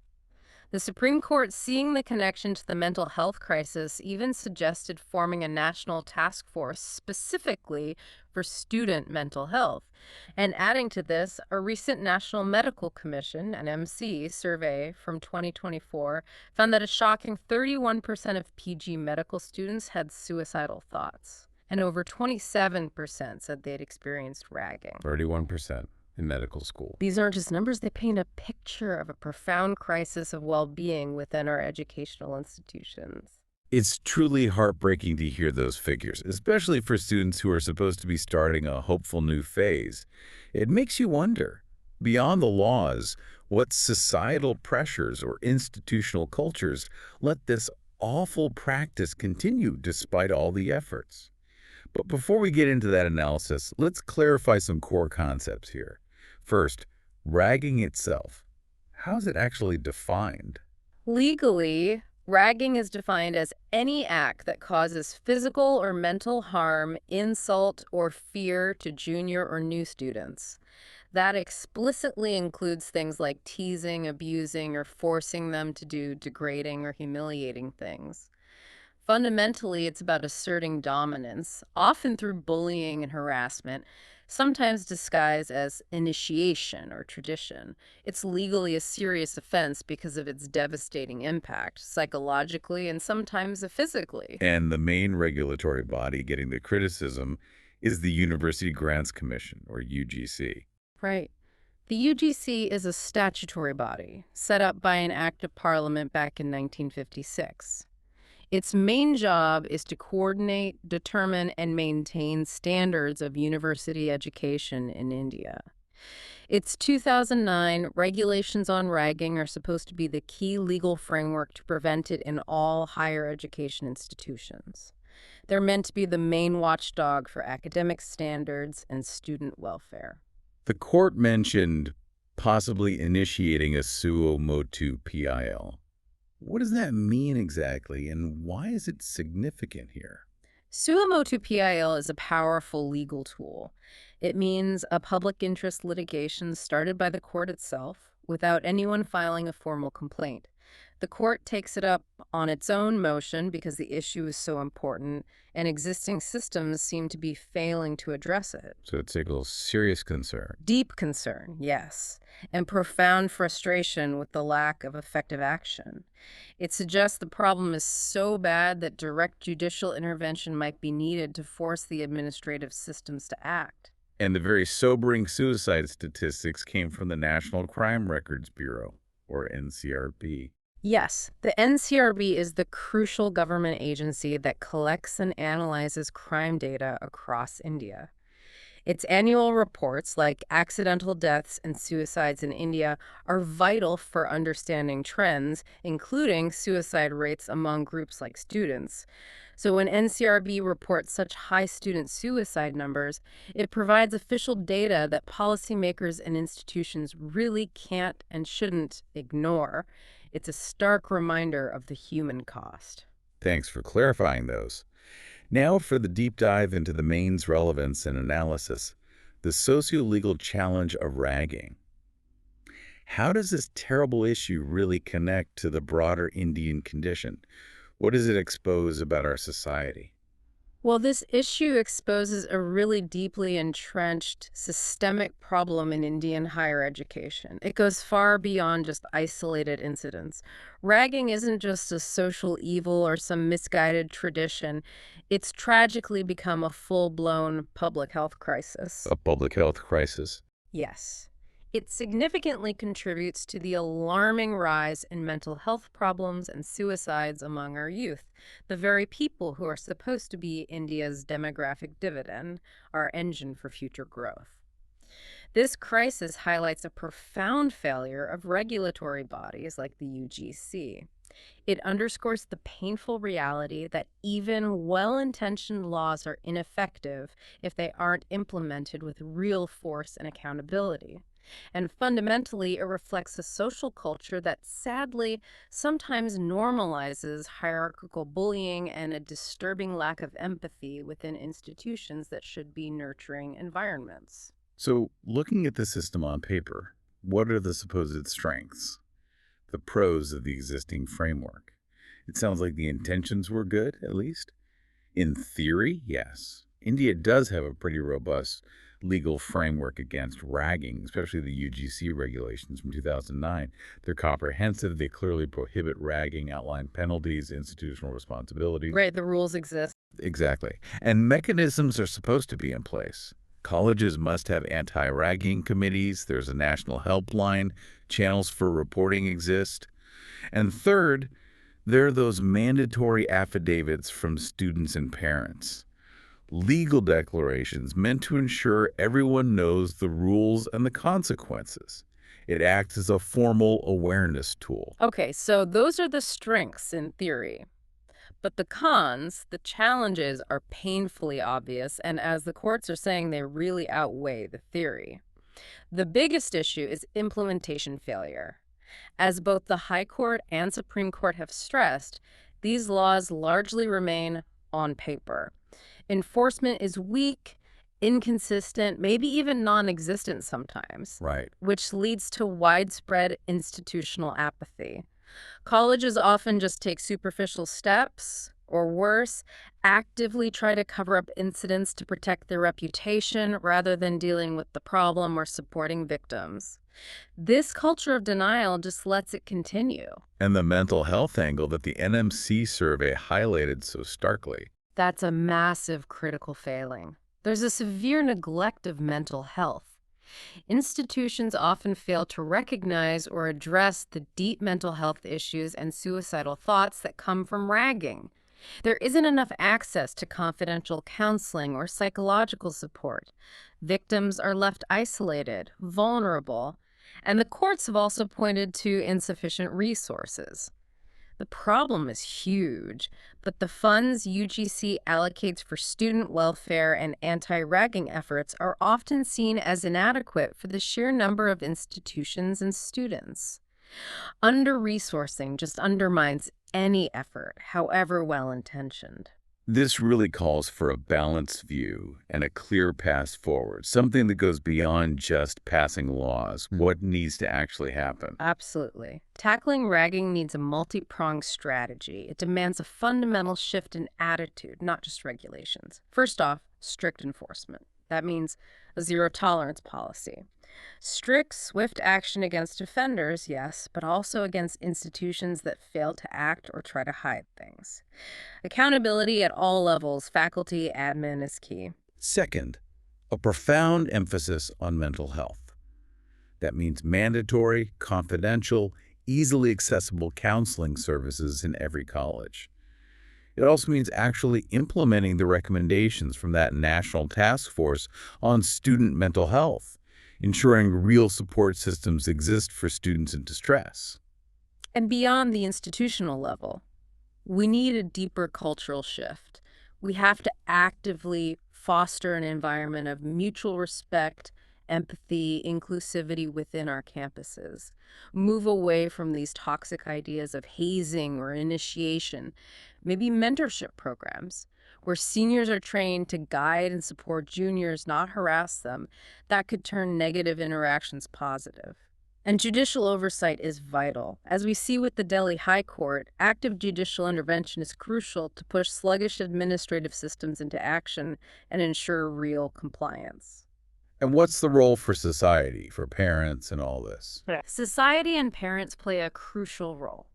The Supreme Court, seeing the connection to the mental health crisis, even suggested forming a national task force specifically for student mental health. And adding to this, a recent National Medical Commission, an MC, survey from 2024 found that a shocking 31% of PG medical students had suicidal thoughts, and over 27% said they'd experienced ragging. 31%. In medical school. These aren't just numbers, they paint a picture of a profound crisis of well-being within our educational institutions. It's truly heartbreaking to hear those figures, especially for students who are supposed to be starting a hopeful new phase. It makes you wonder, beyond the laws, what societal pressures or institutional cultures let this awful practice continue despite all the efforts. But before we get into that analysis, let's clarify some core concepts here. First, ragging itself. How is it actually defined? Legally, ragging is defined as any act that causes physical or mental harm, insult, or fear to junior or new students. That explicitly includes things like teasing, abusing, or forcing them to do degrading or humiliating things. Fundamentally, it's about asserting dominance, often through bullying and harassment, sometimes disguised as initiation or tradition. It's legally a serious offense because of its devastating impact, psychologically and sometimes physically. And the main regulatory body getting the criticism is the University Grants Commission, or UGC. Right. The UGC is a statutory body set up by an act of parliament back in 1956. Its main job is to coordinate, determine, and maintain standards of university education in India. Its 2009 regulations on ragging are supposed to be the key legal framework to prevent it in all higher education institutions. They're meant to be the main watchdog for academic standards and student welfare. The court mentioned possibly initiating a suo motu PIL. What does that mean exactly, and why is it significant here? Suo motu PIL is a powerful legal tool. It means a public interest litigation started by the court itself without anyone filing a formal complaint. The court takes it up on its own motion because the issue is so important and existing systems seem to be failing to address it. So it signals serious concern. Deep concern, yes, and profound frustration with the lack of effective action. It suggests the problem is so bad that direct judicial intervention might be needed to force the administrative systems to act. And the very sobering suicide statistics came from the National Crime Records Bureau, or NCRB. Yes, the NCRB is the crucial government agency that collects and analyzes crime data across India. Its annual reports, like accidental deaths and suicides in India, are vital for understanding trends, including suicide rates among groups like students. So when NCRB reports such high student suicide numbers, it provides official data that policymakers and institutions really can't and shouldn't ignore. It's a stark reminder of the human cost. Thanks for clarifying those. Now for the deep dive into the main's relevance and analysis, the socio-legal challenge of ragging. How does this terrible issue really connect to the broader Indian condition? What does it expose about our society? Well, this issue exposes a really deeply entrenched systemic problem in Indian higher education. It goes far beyond just isolated incidents. Ragging isn't just a social evil or some misguided tradition. It's tragically become a full-blown public health crisis. A public health crisis? Yes. It significantly contributes to the alarming rise in mental health problems and suicides among our youth, the very people who are supposed to be India's demographic dividend, our engine for future growth. This crisis highlights a profound failure of regulatory bodies like the UGC. It underscores the painful reality that even well-intentioned laws are ineffective if they aren't implemented with real force and accountability. And fundamentally, it reflects a social culture that sadly sometimes normalizes hierarchical bullying and a disturbing lack of empathy within institutions that should be nurturing environments. So, looking at the system on paper, what are the supposed strengths? The pros of the existing framework? It sounds like the intentions were good, at least. In theory, yes. India does have a pretty robust legal framework against ragging, especially the UGC regulations from 2009. They're comprehensive. They clearly prohibit ragging, outline penalties, institutional responsibilities. Right, the rules exist. Exactly. And mechanisms are supposed to be in place. Colleges must have anti-ragging committees. There's a national helpline. Channels for reporting exist. And third, there are those mandatory affidavits from students and parents. Legal declarations meant to ensure everyone knows the rules and the consequences. It acts as a formal awareness tool. Okay, so those are the strengths in theory. But the cons, the challenges, are painfully obvious, and as the courts are saying, they really outweigh the theory. The biggest issue is implementation failure. As both the High Court and Supreme Court have stressed, these laws largely remain on paper. Enforcement is weak, inconsistent, maybe even non-existent sometimes, Right. which leads to widespread institutional apathy. Colleges often just take superficial steps, or worse, actively try to cover up incidents to protect their reputation rather than dealing with the problem or supporting victims. This culture of denial just lets it continue. And the mental health angle that the NMC survey highlighted so starkly. That's a massive critical failing. There's a severe neglect of mental health. Institutions often fail to recognize or address the deep mental health issues and suicidal thoughts that come from ragging. There isn't enough access to confidential counseling or psychological support. Victims are left isolated, vulnerable, and the courts have also pointed to insufficient resources. The problem is huge, but the funds UGC allocates for student welfare and anti-ragging efforts are often seen as inadequate for the sheer number of institutions and students. Under-resourcing just undermines any effort, however well-intentioned. This really calls for a balanced view and a clear path forward, something that goes beyond just passing laws. What needs to actually happen? Absolutely. Tackling ragging needs a multi-pronged strategy. It demands a fundamental shift in attitude, not just regulations. First off, strict enforcement. That means a zero-tolerance policy. Strict, swift action against offenders, yes, but also against institutions that fail to act or try to hide things. Accountability at all levels, faculty, admin, is key. Second, a profound emphasis on mental health. That means mandatory, confidential, easily accessible counseling services in every college. It also means actually implementing the recommendations from that national task force on student mental health, ensuring real support systems exist for students in distress. And beyond the institutional level, we need a deeper cultural shift. We have to actively foster an environment of mutual respect, empathy, inclusivity within our campuses. Move away from these toxic ideas of hazing or initiation, maybe mentorship programs, where seniors are trained to guide and support juniors, not harass them. That could turn negative interactions positive. And judicial oversight is vital. As we see with the Delhi High Court, active judicial intervention is crucial to push sluggish administrative systems into action and ensure real compliance. And what's the role for society, for parents, and all this? Society and parents play a crucial role.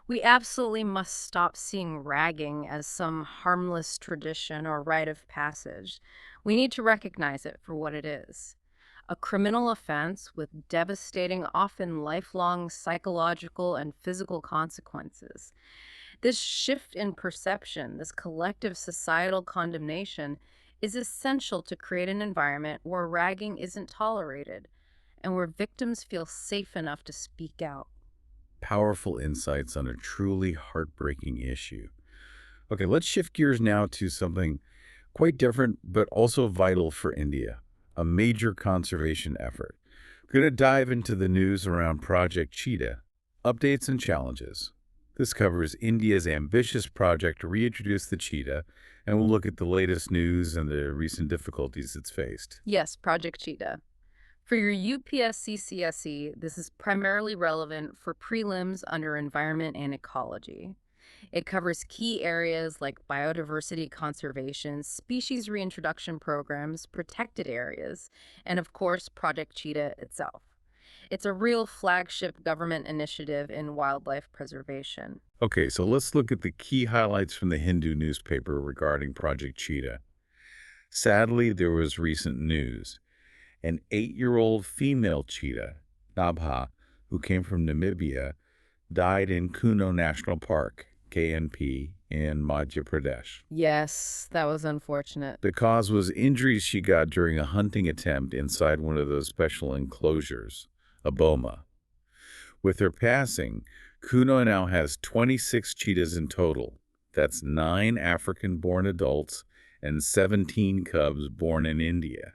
We absolutely must stop seeing ragging as some harmless tradition or rite of passage. We need to recognize it for what it is: a criminal offense with devastating, often lifelong psychological and physical consequences. This shift in perception, this collective societal condemnation, is essential to create an environment where ragging isn't tolerated and where victims feel safe enough to speak out. Powerful insights on a truly heartbreaking issue. Okay, let's shift gears now to something quite different, but also vital for India, a major conservation effort. We're going to dive into the news around Project Cheetah, updates and challenges. This covers India's ambitious project to reintroduce the cheetah, and we'll look at the latest news and the recent difficulties it's faced. Yes, Project Cheetah. For your UPSC CSE, this is primarily relevant for prelims under environment and ecology. It covers key areas like biodiversity conservation, species reintroduction programs, protected areas, and of course, Project Cheetah itself. It's a real flagship government initiative in wildlife preservation. Okay, so let's look at the key highlights from the Hindu newspaper regarding Project Cheetah. Sadly, there was recent news. An 8-year-old female cheetah, Nabha, who came from Namibia, died in Kuno National Park, KNP, in Madhya Pradesh. Yes, that was unfortunate. The cause was injuries she got during a hunting attempt inside one of those special enclosures, a boma. With her passing, Kuno now has 26 cheetahs in total. That's 9 African-born adults and 17 cubs born in India,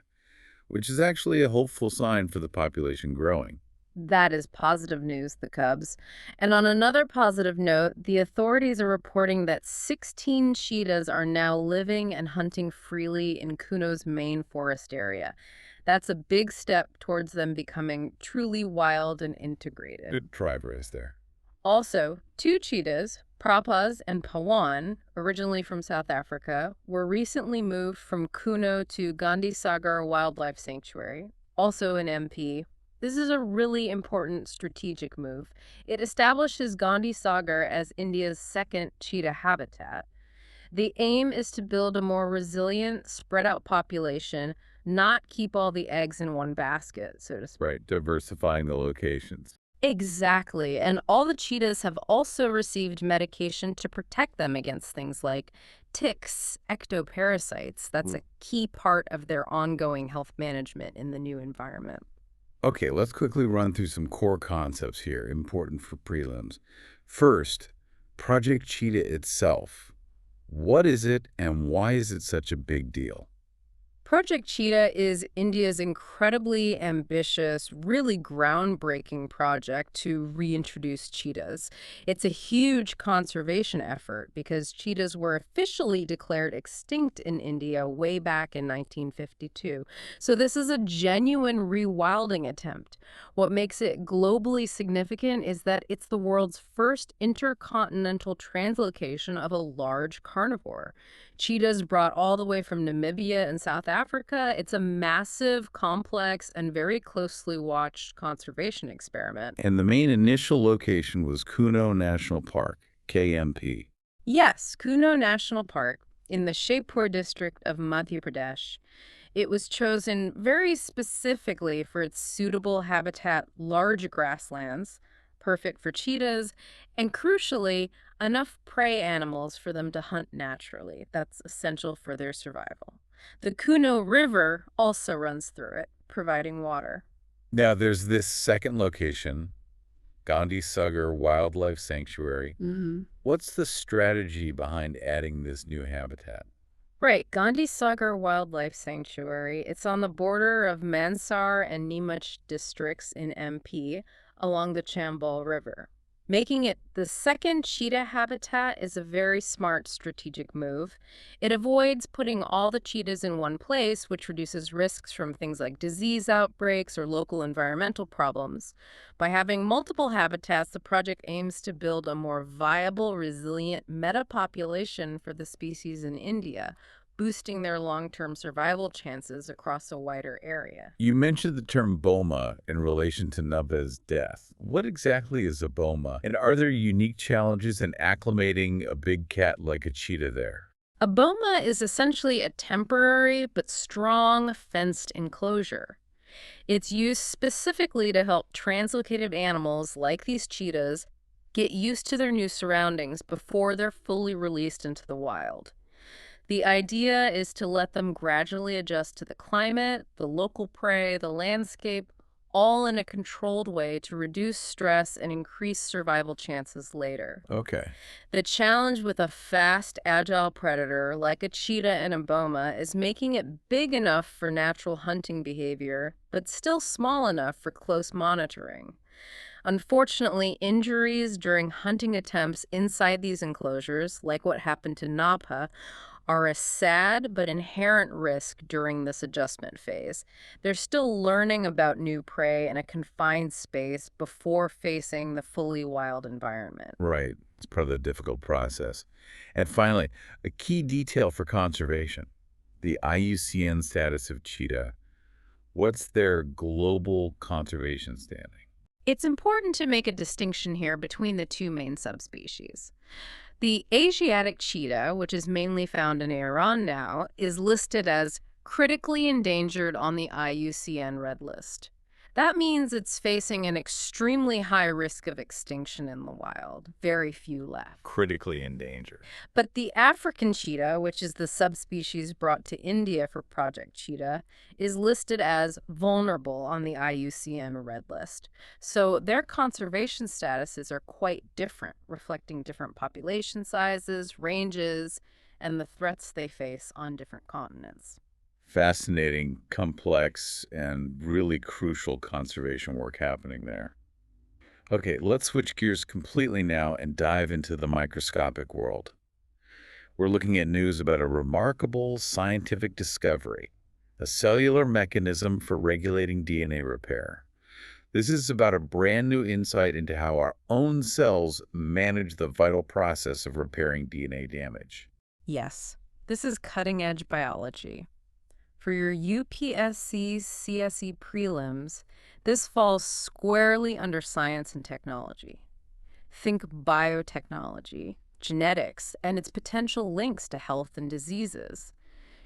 which is actually a hopeful sign for the population growing. That is positive news, the Cubs. And on another positive note, the authorities are reporting that 16 cheetahs are now living and hunting freely in Kuno's main forest area. That's a big step towards them becoming truly wild and integrated. Good progress there. Also, 2 cheetahs, Prapas and Pawan, originally from South Africa, were recently moved from Kuno to Gandhi Sagar Wildlife Sanctuary, also in MP. This is a really important strategic move. It establishes Gandhi Sagar as India's second cheetah habitat. The aim is to build a more resilient, spread-out population, not keep all the eggs in one basket, so to speak. Right, diversifying the locations. Exactly. And all the cheetahs have also received medication to protect them against things like ticks, ectoparasites. That's a key part of their ongoing health management in the new environment. Okay, let's quickly run through some core concepts here, important for prelims. First, Project Cheetah itself. What is it and why is it such a big deal? Project Cheetah is India's incredibly ambitious, really groundbreaking project to reintroduce cheetahs. It's a huge conservation effort because cheetahs were officially declared extinct in India way back in 1952. So this is a genuine rewilding attempt. What makes it globally significant is that it's the world's first intercontinental translocation of a large carnivore. Cheetahs brought all the way from Namibia and South Africa. It's a massive, complex, and very closely watched conservation experiment. And the main initial location was Kuno National Park, KMP. Yes, Kuno National Park in the Shaipur district of Madhya Pradesh. It was chosen very specifically for its suitable habitat, large grasslands, perfect for cheetahs, and crucially, enough prey animals for them to hunt naturally. That's essential for their survival. The Kuno River also runs through it, providing water. Now, there's this second location, Gandhi Sagar Wildlife Sanctuary. What's the strategy behind adding this new habitat? Right, Gandhi Sagar Wildlife Sanctuary. It's on the border of Mansar and Neemuch districts in MP along the Chambal River. Making it the second cheetah habitat is a very smart strategic move. It avoids putting all the cheetahs in one place, which reduces risks from things like disease outbreaks or local environmental problems. By having multiple habitats, the project aims to build a more viable, resilient metapopulation for the species in India, boosting their long-term survival chances across a wider area. You mentioned the term boma in relation to Naba's death. What exactly is a boma, and are there unique challenges in acclimating a big cat like a cheetah there? A boma is essentially a temporary but strong fenced enclosure. It's used specifically to help translocated animals like these cheetahs get used to their new surroundings before they're fully released into the wild. The idea is to let them gradually adjust to the climate, the local prey, the landscape, all in a controlled way to reduce stress and increase survival chances later. Okay. The challenge with a fast, agile predator like a cheetah and a boma is making it big enough for natural hunting behavior, but still small enough for close monitoring. Unfortunately, injuries during hunting attempts inside these enclosures, like what happened to Napa, are a sad but inherent risk during this adjustment phase. They're still learning about new prey in a confined space before facing the fully wild environment. Right. It's part of the difficult process. And finally, a key detail for conservation, the IUCN status of cheetah. What's their global conservation standing? It's important to make a distinction here between the two main subspecies. The Asiatic cheetah, which is mainly found in Iran now, is listed as critically endangered on the IUCN Red List. That means it's facing an extremely high risk of extinction in the wild, very few left. Critically endangered. But the African cheetah, which is the subspecies brought to India for Project Cheetah, is listed as vulnerable on the IUCN Red List. So their conservation statuses are quite different, reflecting different population sizes, ranges, and the threats they face on different continents. Fascinating, complex, and really crucial conservation work happening there. Okay, let's switch gears completely now and dive into the microscopic world. We're looking at news about a remarkable scientific discovery, a cellular mechanism for regulating DNA repair. This is about a brand new insight into how our own cells manage the vital process of repairing DNA damage. Yes, this is cutting-edge biology. For your UPSC CSE prelims, this falls squarely under science and technology. Think biotechnology, genetics, and its potential links to health and diseases.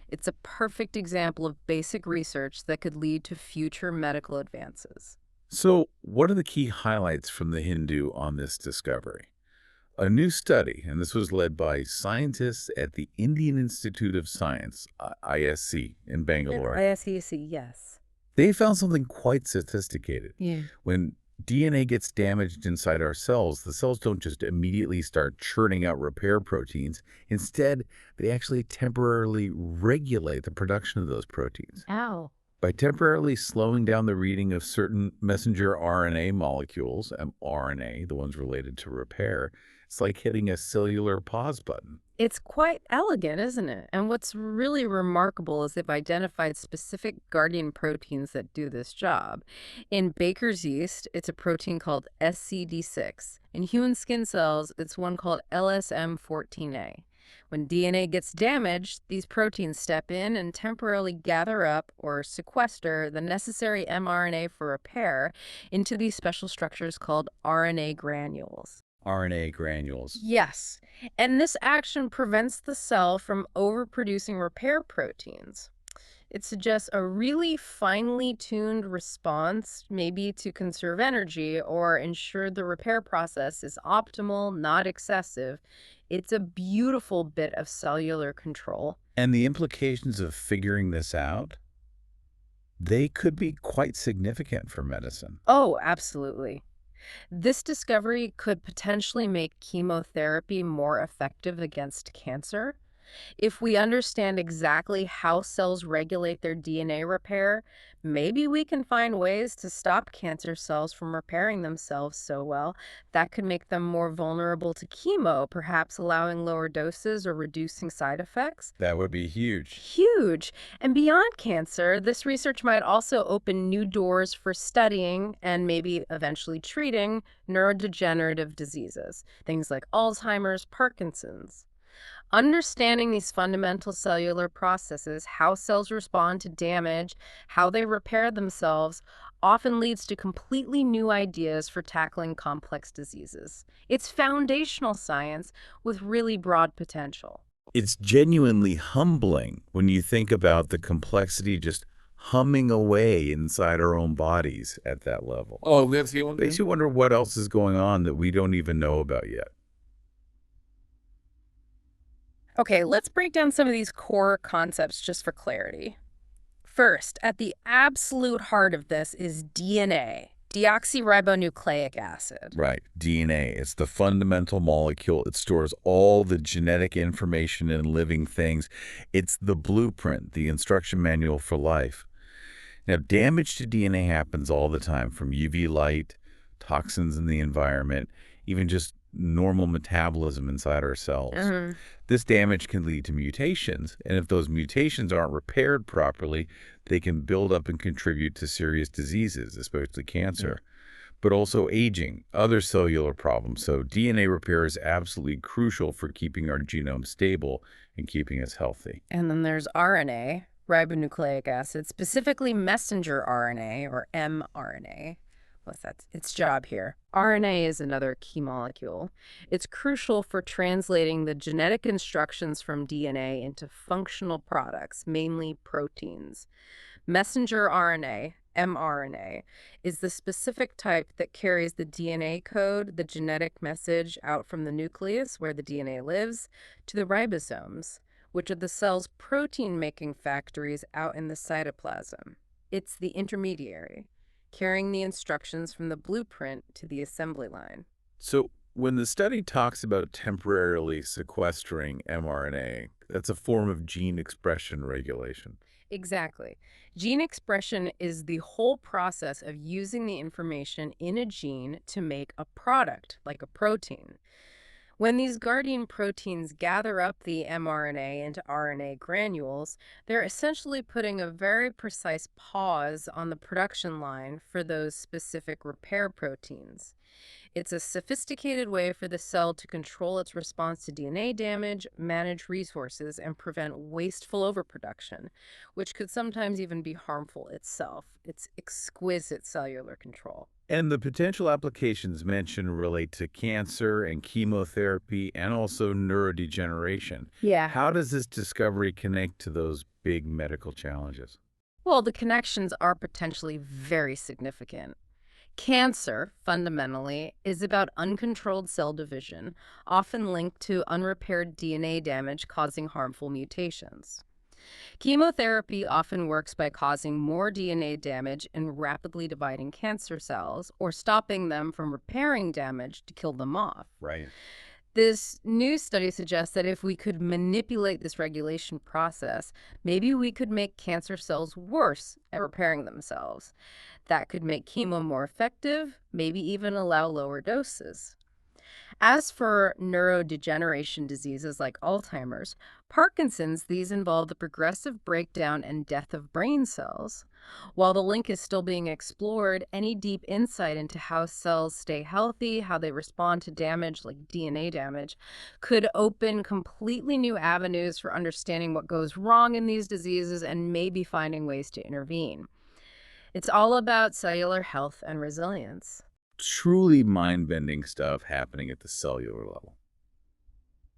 It's a perfect example of basic research that could lead to future medical advances. So, what are the key highlights from the Hindu on this discovery? A new study, and this was led by scientists at the Indian Institute of Science, ISC, in Bangalore. ISC, yes. They found something quite sophisticated. Yeah. When DNA gets damaged inside our cells, the cells don't just immediately start churning out repair proteins. Instead, they actually temporarily regulate the production of those proteins. Ow. By temporarily slowing down the reading of certain messenger RNA molecules, mRNA, the ones related to repair, it's like hitting a cellular pause button. It's quite elegant, isn't it? And what's really remarkable is they've identified specific guardian proteins that do this job. In baker's yeast, it's a protein called SCD6. In human skin cells, it's one called LSM14A. When DNA gets damaged, these proteins step in and temporarily gather up or sequester the necessary mRNA for repair into these special structures called RNA granules. RNA granules. Yes, and this action prevents the cell from overproducing repair proteins. It suggests a really finely tuned response, maybe to conserve energy or ensure the repair process is optimal, not excessive. It's a beautiful bit of cellular control. And the implications of figuring this out, they could be quite significant for medicine. Oh, absolutely. This discovery could potentially make chemotherapy more effective against cancer. If we understand exactly how cells regulate their DNA repair, maybe we can find ways to stop cancer cells from repairing themselves so well that could make them more vulnerable to chemo, perhaps allowing lower doses or reducing side effects. That would be huge. Huge. And beyond cancer, this research might also open new doors for studying and maybe eventually treating neurodegenerative diseases, things like Alzheimer's, Parkinson's. Understanding these fundamental cellular processes, how cells respond to damage, how they repair themselves, often leads to completely new ideas for tackling complex diseases. It's foundational science with really broad potential. It's genuinely humbling when you think about the complexity just humming away inside our own bodies at that level. Oh, let's see one. Makes you wonder what else is going on that we don't even know about yet. Okay, let's break down some of these core concepts just for clarity. First, at the absolute heart of this is DNA, deoxyribonucleic acid. Right, DNA. It's the fundamental molecule. It stores all the genetic information in living things. It's the blueprint, the instruction manual for life. Now, damage to DNA happens all the time, from UV light, toxins in the environment, even just normal metabolism inside our cells. This damage can lead to mutations, and if those mutations aren't repaired properly, they can build up and contribute to serious diseases, especially cancer, but also aging, other cellular problems. So DNA repair is absolutely crucial for keeping our genome stable and keeping us healthy. And then there's RNA, ribonucleic acid, specifically messenger RNA or mRNA. What's that? Its job here. RNA is another key molecule. It's crucial for translating the genetic instructions from DNA into functional products, mainly proteins. Messenger RNA, mRNA, is the specific type that carries the DNA code, the genetic message, out from the nucleus, where the DNA lives, to the ribosomes, which are the cell's protein-making factories out in the cytoplasm. It's the intermediary, carrying the instructions from the blueprint to the assembly line. So when the study talks about temporarily sequestering mRNA, that's a form of gene expression regulation. Exactly. Gene expression is the whole process of using the information in a gene to make a product, like a protein. When these guardian proteins gather up the mRNA into RNA granules, they're essentially putting a very precise pause on the production line for those specific repair proteins. It's a sophisticated way for the cell to control its response to DNA damage, manage resources, and prevent wasteful overproduction, which could sometimes even be harmful itself. It's exquisite cellular control. And the potential applications mentioned relate to cancer and chemotherapy and also neurodegeneration. Yeah. How does this discovery connect to those big medical challenges? Well, the connections are potentially very significant. Cancer, fundamentally, is about uncontrolled cell division, often linked to unrepaired DNA damage causing harmful mutations. Chemotherapy often works by causing more DNA damage in rapidly dividing cancer cells or stopping them from repairing damage to kill them off. Right. This new study suggests that if we could manipulate this regulation process, maybe we could make cancer cells worse at repairing themselves. That could make chemo more effective, maybe even allow lower doses. As for neurodegeneration diseases like Alzheimer's, Parkinson's, these involve the progressive breakdown and death of brain cells. While the link is still being explored, any deep insight into how cells stay healthy, how they respond to damage like DNA damage, could open completely new avenues for understanding what goes wrong in these diseases and maybe finding ways to intervene. It's all about cellular health and resilience. Truly mind-bending stuff happening at the cellular level.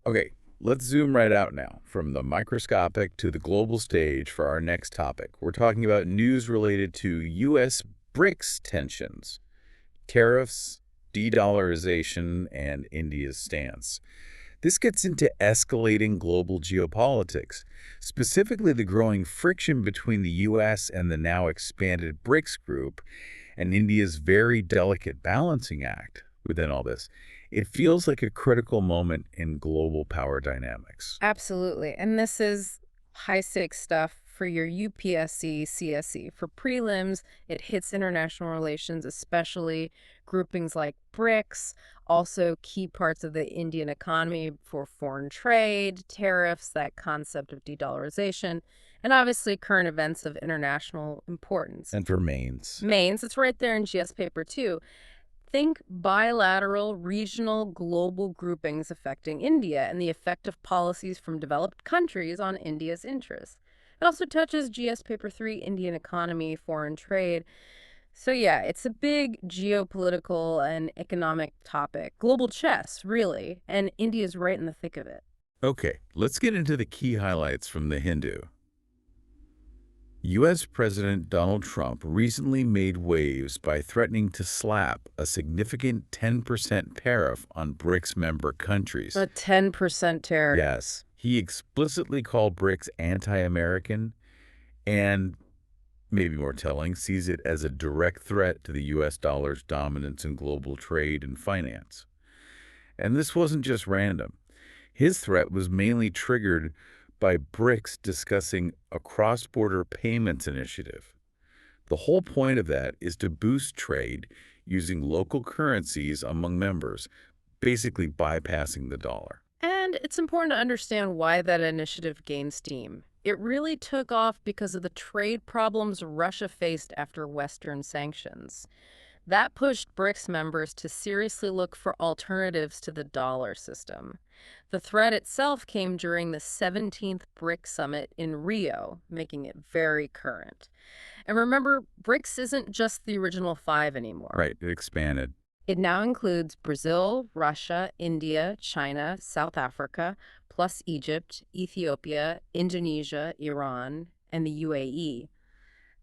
Okay, let's zoom right out now from the microscopic to the global stage for our next topic. We're talking about news related to U.S. BRICS tensions, tariffs, de-dollarization, and India's stance. This gets into escalating global geopolitics, specifically the growing friction between the U.S. and the now expanded BRICS group, and India's very delicate balancing act within all this. It feels like a critical moment in global power dynamics. Absolutely. And this is high-stakes stuff for your UPSC, CSE. For prelims, it hits international relations, especially groupings like BRICS, also key parts of the Indian economy for foreign trade, tariffs, that concept of de-dollarization, and obviously current events of international importance. And for mains. Mains, it's right there in GS paper too. Think bilateral, regional, global groupings affecting India and the effect of policies from developed countries on India's interests. It also touches GS Paper 3, Indian economy, foreign trade. So yeah, it's a big geopolitical and economic topic. Global chess, really, and India's right in the thick of it. Okay, let's get into the key highlights from the Hindu. U.S. President Donald Trump recently made waves by threatening to slap a significant 10% tariff on BRICS member countries. A 10% tariff. Yes, he explicitly called BRICS anti-American and, maybe more telling, sees it as a direct threat to the U.S. dollar's dominance in global trade and finance. And this wasn't just random. His threat was mainly triggered by BRICS discussing a cross-border payments initiative. The whole point of that is to boost trade using local currencies among members, basically bypassing the dollar. And it's important to understand why that initiative gained steam. It really took off because of the trade problems Russia faced after Western sanctions. That pushed BRICS members to seriously look for alternatives to the dollar system. The threat itself came during the 17th BRICS summit in Rio, making it very current. And remember, BRICS isn't just the original 5 anymore. Right, it expanded. It now includes Brazil, Russia, India, China, South Africa, plus Egypt, Ethiopia, Indonesia, Iran, and the UAE.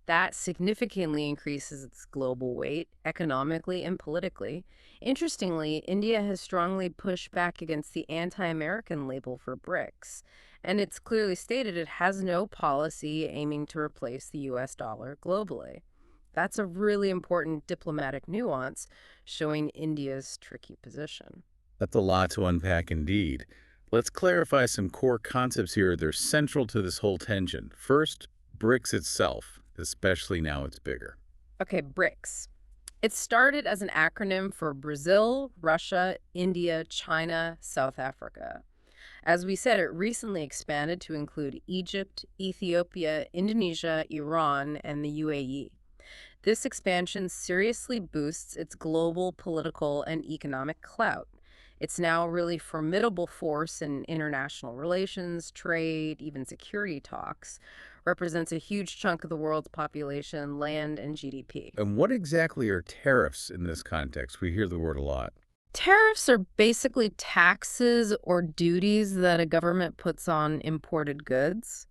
That significantly increases its global weight, economically and politically. Interestingly, India has strongly pushed back against the anti-American label for BRICS, and it's clearly stated it has no policy aiming to replace the US dollar globally. That's a really important diplomatic nuance, showing India's tricky position. That's a lot to unpack indeed. Let's clarify some core concepts here that are central to this whole tension. First, BRICS itself, especially now it's bigger. Okay, BRICS. It started as an acronym for Brazil, Russia, India, China, South Africa. As we said, it recently expanded to include Egypt, Ethiopia, Indonesia, Iran, and the UAE. This expansion seriously boosts its global political and economic clout. It's now a really formidable force in international relations, trade, even security talks, represents a huge chunk of the world's population, land, and GDP. And what exactly are tariffs in this context? We hear the word a lot. Tariffs are basically taxes or duties that a government puts on imported goods.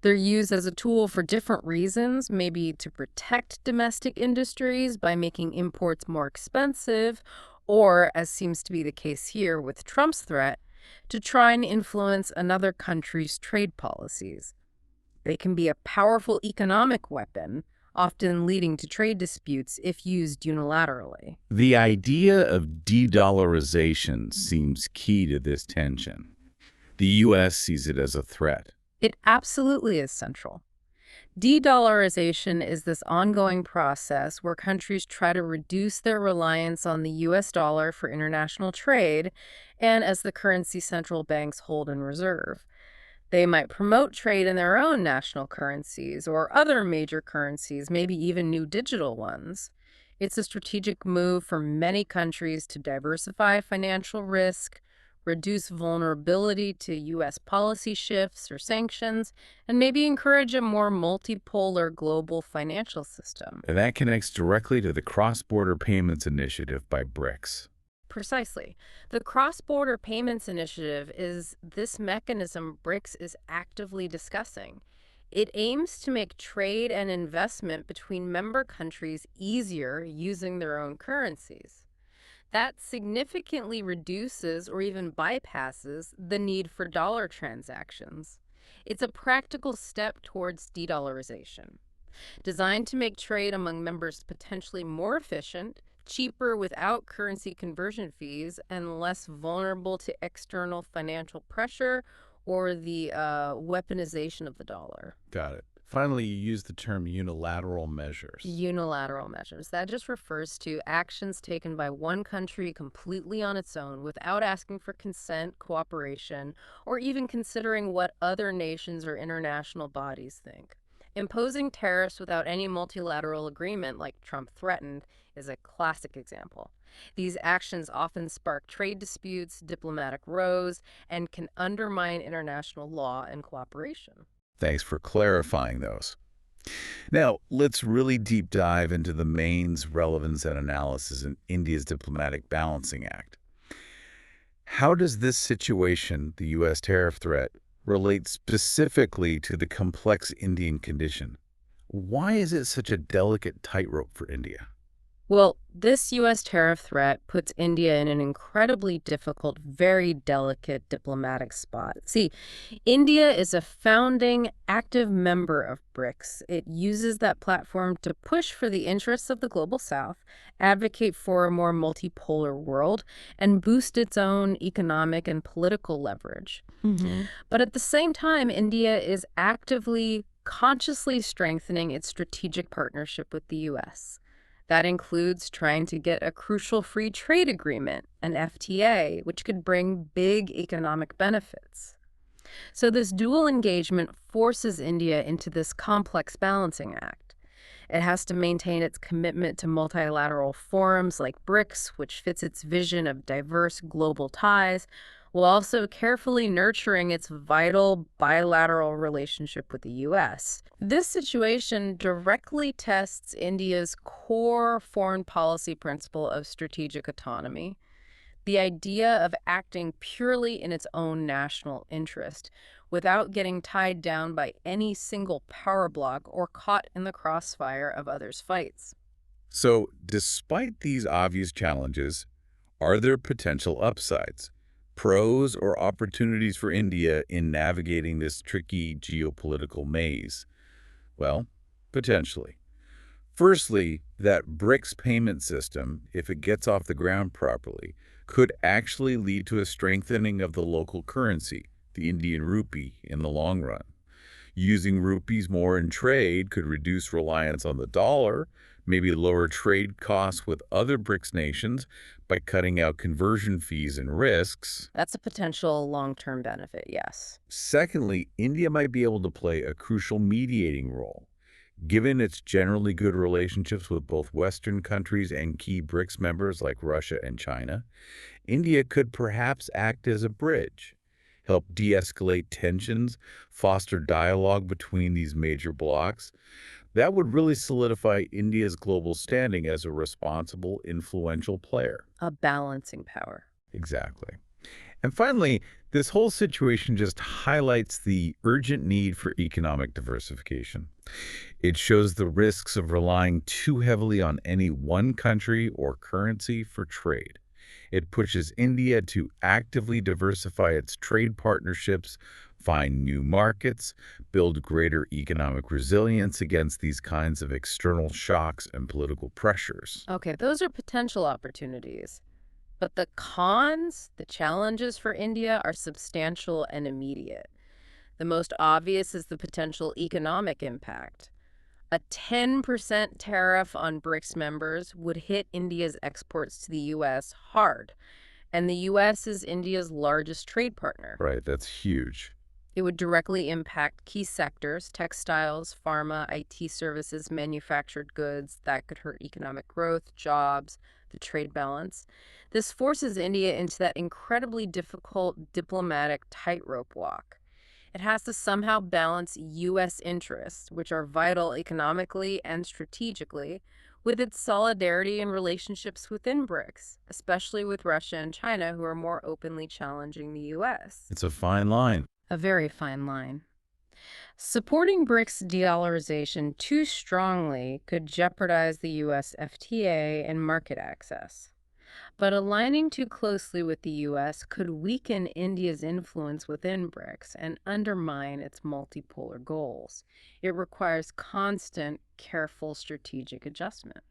They're used as a tool for different reasons, maybe to protect domestic industries by making imports more expensive, or, as seems to be the case here with Trump's threat, to try and influence another country's trade policies. They can be a powerful economic weapon, often leading to trade disputes if used unilaterally. The idea of de-dollarization seems key to this tension. The U.S. sees it as a threat. It absolutely is central. De-dollarization is this ongoing process where countries try to reduce their reliance on the U.S. dollar for international trade and as the currency central banks hold in reserve. They might promote trade in their own national currencies or other major currencies, maybe even new digital ones. It's a strategic move for many countries to diversify financial risk, reduce vulnerability to U.S. policy shifts or sanctions, and maybe encourage a more multipolar global financial system. And that connects directly to the Cross-Border Payments Initiative by BRICS. Precisely. The Cross-Border Payments Initiative is this mechanism BRICS is actively discussing. It aims to make trade and investment between member countries easier using their own currencies. That significantly reduces or even bypasses the need for dollar transactions. It's a practical step towards de-dollarization, designed to make trade among members potentially more efficient, cheaper without currency conversion fees, and less vulnerable to external financial pressure or the weaponization of the dollar. Got it. Finally, you use the term unilateral measures. Unilateral measures. That just refers to actions taken by one country completely on its own without asking for consent, cooperation, or even considering what other nations or international bodies think. Imposing tariffs without any multilateral agreement, like Trump threatened, is a classic example. These actions often spark trade disputes, diplomatic rows, and can undermine international law and cooperation. Thanks for clarifying those. Now, let's really deep dive into the main's relevance and analysis in India's Diplomatic Balancing Act. How does this situation, the U.S. tariff threat, relate specifically to the complex Indian condition? Why is it such a delicate tightrope for India? Well, this U.S. tariff threat puts India in an incredibly difficult, very delicate diplomatic spot. See, India is a founding, active member of BRICS. It uses that platform to push for the interests of the global south, advocate for a more multipolar world, and boost its own economic and political leverage. But at the same time, India is actively, consciously strengthening its strategic partnership with the U.S. That includes trying to get a crucial free trade agreement, an FTA, which could bring big economic benefits. So this dual engagement forces India into this complex balancing act. It has to maintain its commitment to multilateral forums like BRICS, which fits its vision of diverse global ties, while also carefully nurturing its vital bilateral relationship with the U.S. This situation directly tests India's core foreign policy principle of strategic autonomy, the idea of acting purely in its own national interest, without getting tied down by any single power bloc or caught in the crossfire of others' fights. So, despite these obvious challenges, are there potential upsides, pros or opportunities for India in navigating this tricky geopolitical maze? Well, potentially. Firstly, that BRICS payment system, if it gets off the ground properly, could actually lead to a strengthening of the local currency, the Indian rupee, in the long run. Using rupees more in trade could reduce reliance on the dollar, maybe lower trade costs with other BRICS nations by cutting out conversion fees and risks. That's a potential long-term benefit, yes. Secondly, India might be able to play a crucial mediating role. Given its generally good relationships with both Western countries and key BRICS members like Russia and China, India could perhaps act as a bridge, help de-escalate tensions, foster dialogue between these major blocs. That would really solidify India's global standing as a responsible, influential player. A balancing power. Exactly. And finally, this whole situation just highlights the urgent need for economic diversification. It shows the risks of relying too heavily on any one country or currency for trade. It pushes India to actively diversify its trade partnerships, find new markets, build greater economic resilience against these kinds of external shocks and political pressures. Okay, those are potential opportunities. But the cons, the challenges for India are substantial and immediate. The most obvious is the potential economic impact. A 10% tariff on BRICS members would hit India's exports to the U.S. hard, and the U.S. is India's largest trade partner. Right, that's huge. It would directly impact key sectors, textiles, pharma, IT services, manufactured goods. That could hurt economic growth, jobs, the trade balance. This forces India into that incredibly difficult diplomatic tightrope walk. It has to somehow balance U.S. interests, which are vital economically and strategically, with its solidarity and relationships within BRICS, especially with Russia and China, who are more openly challenging the U.S. It's a fine line. A very fine line. Supporting BRICS de-dollarization too strongly could jeopardize the U.S. FTA and market access. But aligning too closely with the U.S. could weaken India's influence within BRICS and undermine its multipolar goals. It requires constant, careful strategic adjustment.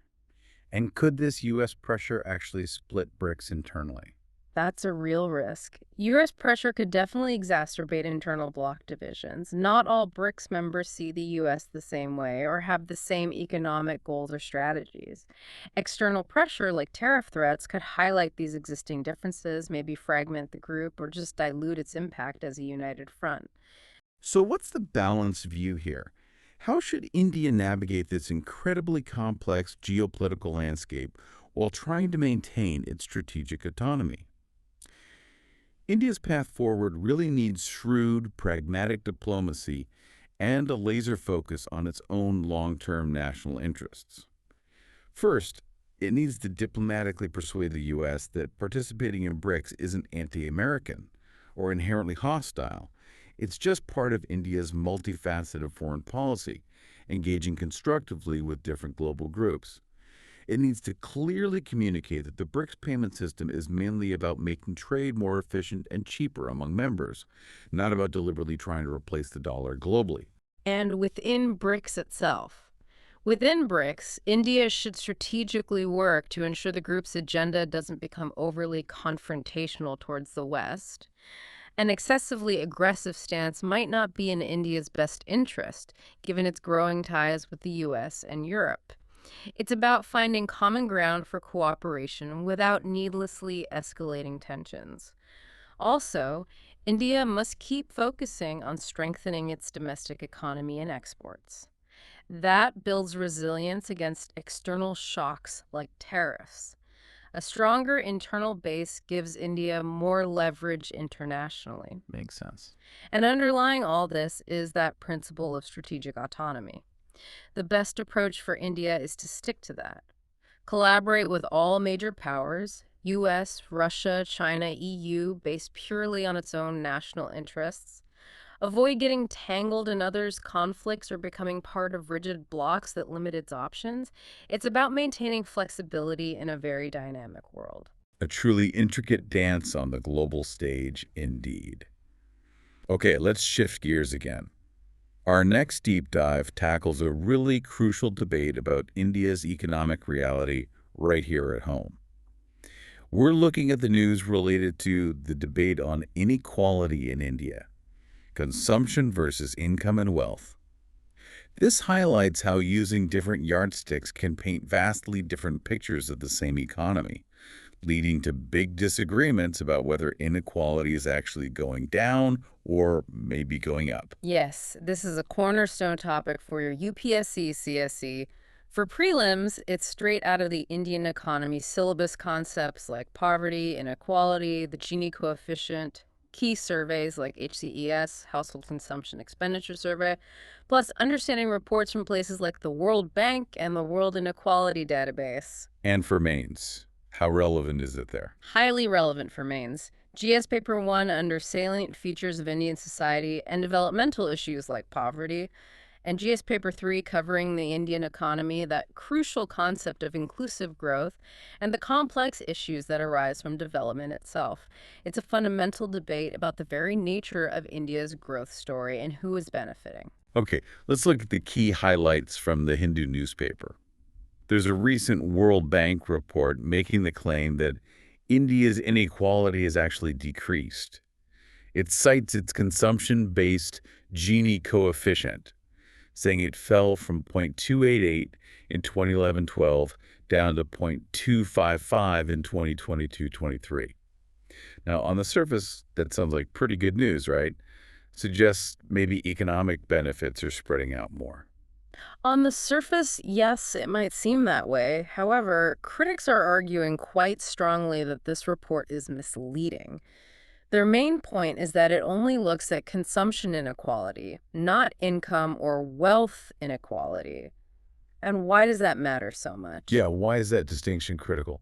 And could this U.S. pressure actually split BRICS internally? That's a real risk. U.S. pressure could definitely exacerbate internal bloc divisions. Not all BRICS members see the U.S. the same way or have the same economic goals or strategies. External pressure, like tariff threats, could highlight these existing differences, maybe fragment the group, or just dilute its impact as a united front. So what's the balanced view here? How should India navigate this incredibly complex geopolitical landscape while trying to maintain its strategic autonomy? India's path forward really needs shrewd, pragmatic diplomacy and a laser focus on its own long-term national interests. First, it needs to diplomatically persuade the U.S. that participating in BRICS isn't anti-American or inherently hostile. It's just part of India's multifaceted foreign policy, engaging constructively with different global groups. It needs to clearly communicate that the BRICS payment system is mainly about making trade more efficient and cheaper among members, not about deliberately trying to replace the dollar globally. And within BRICS itself. Within BRICS, India should strategically work to ensure the group's agenda doesn't become overly confrontational towards the West. An excessively aggressive stance might not be in India's best interest, given its growing ties with the U.S. and Europe. It's about finding common ground for cooperation without needlessly escalating tensions. Also, India must keep focusing on strengthening its domestic economy and exports. That builds resilience against external shocks like tariffs. A stronger internal base gives India more leverage internationally. Makes sense. And underlying all this is that principle of strategic autonomy. The best approach for India is to stick to that. Collaborate with all major powers, US, Russia, China, EU, based purely on its own national interests. Avoid getting tangled in others' conflicts or becoming part of rigid blocs that limit its options. It's about maintaining flexibility in a very dynamic world. A truly intricate dance on the global stage, indeed. Okay, let's shift gears again. Our next deep dive tackles a really crucial debate about India's economic reality right here at home. We're looking at the news related to the debate on inequality in India, consumption versus income and wealth. This highlights how using different yardsticks can paint vastly different pictures of the same economy, leading to big disagreements about whether inequality is actually going down or maybe going up. Yes, this is a cornerstone topic for your UPSC CSE. For prelims, it's straight out of the Indian economy syllabus concepts like poverty, inequality, the Gini coefficient, key surveys like HCES, Household Consumption Expenditure Survey, plus understanding reports from places like the World Bank and the World Inequality Database. And for mains, how relevant is it there? Highly relevant for mains. GS Paper 1 under salient features of Indian society and developmental issues like poverty, And GS Paper 3 covering the Indian economy, that crucial concept of inclusive growth, and the complex issues that arise from development itself. It's a fundamental debate about the very nature of India's growth story and who is benefiting. Okay, let's look at the key highlights from the Hindu newspaper. There's a recent World Bank report making the claim that India's inequality has actually decreased. It cites its consumption-based Gini coefficient, saying it fell from 0.288 in 2011-12 down to 0.255 in 2022-23. Now, on the surface, that sounds like pretty good news, right? Suggests maybe economic benefits are spreading out more. On the surface, yes, it might seem that way. However, critics are arguing quite strongly that this report is misleading. Their main point is that it only looks at consumption inequality, not income or wealth inequality. And why does that matter so much? Yeah, why is that distinction critical?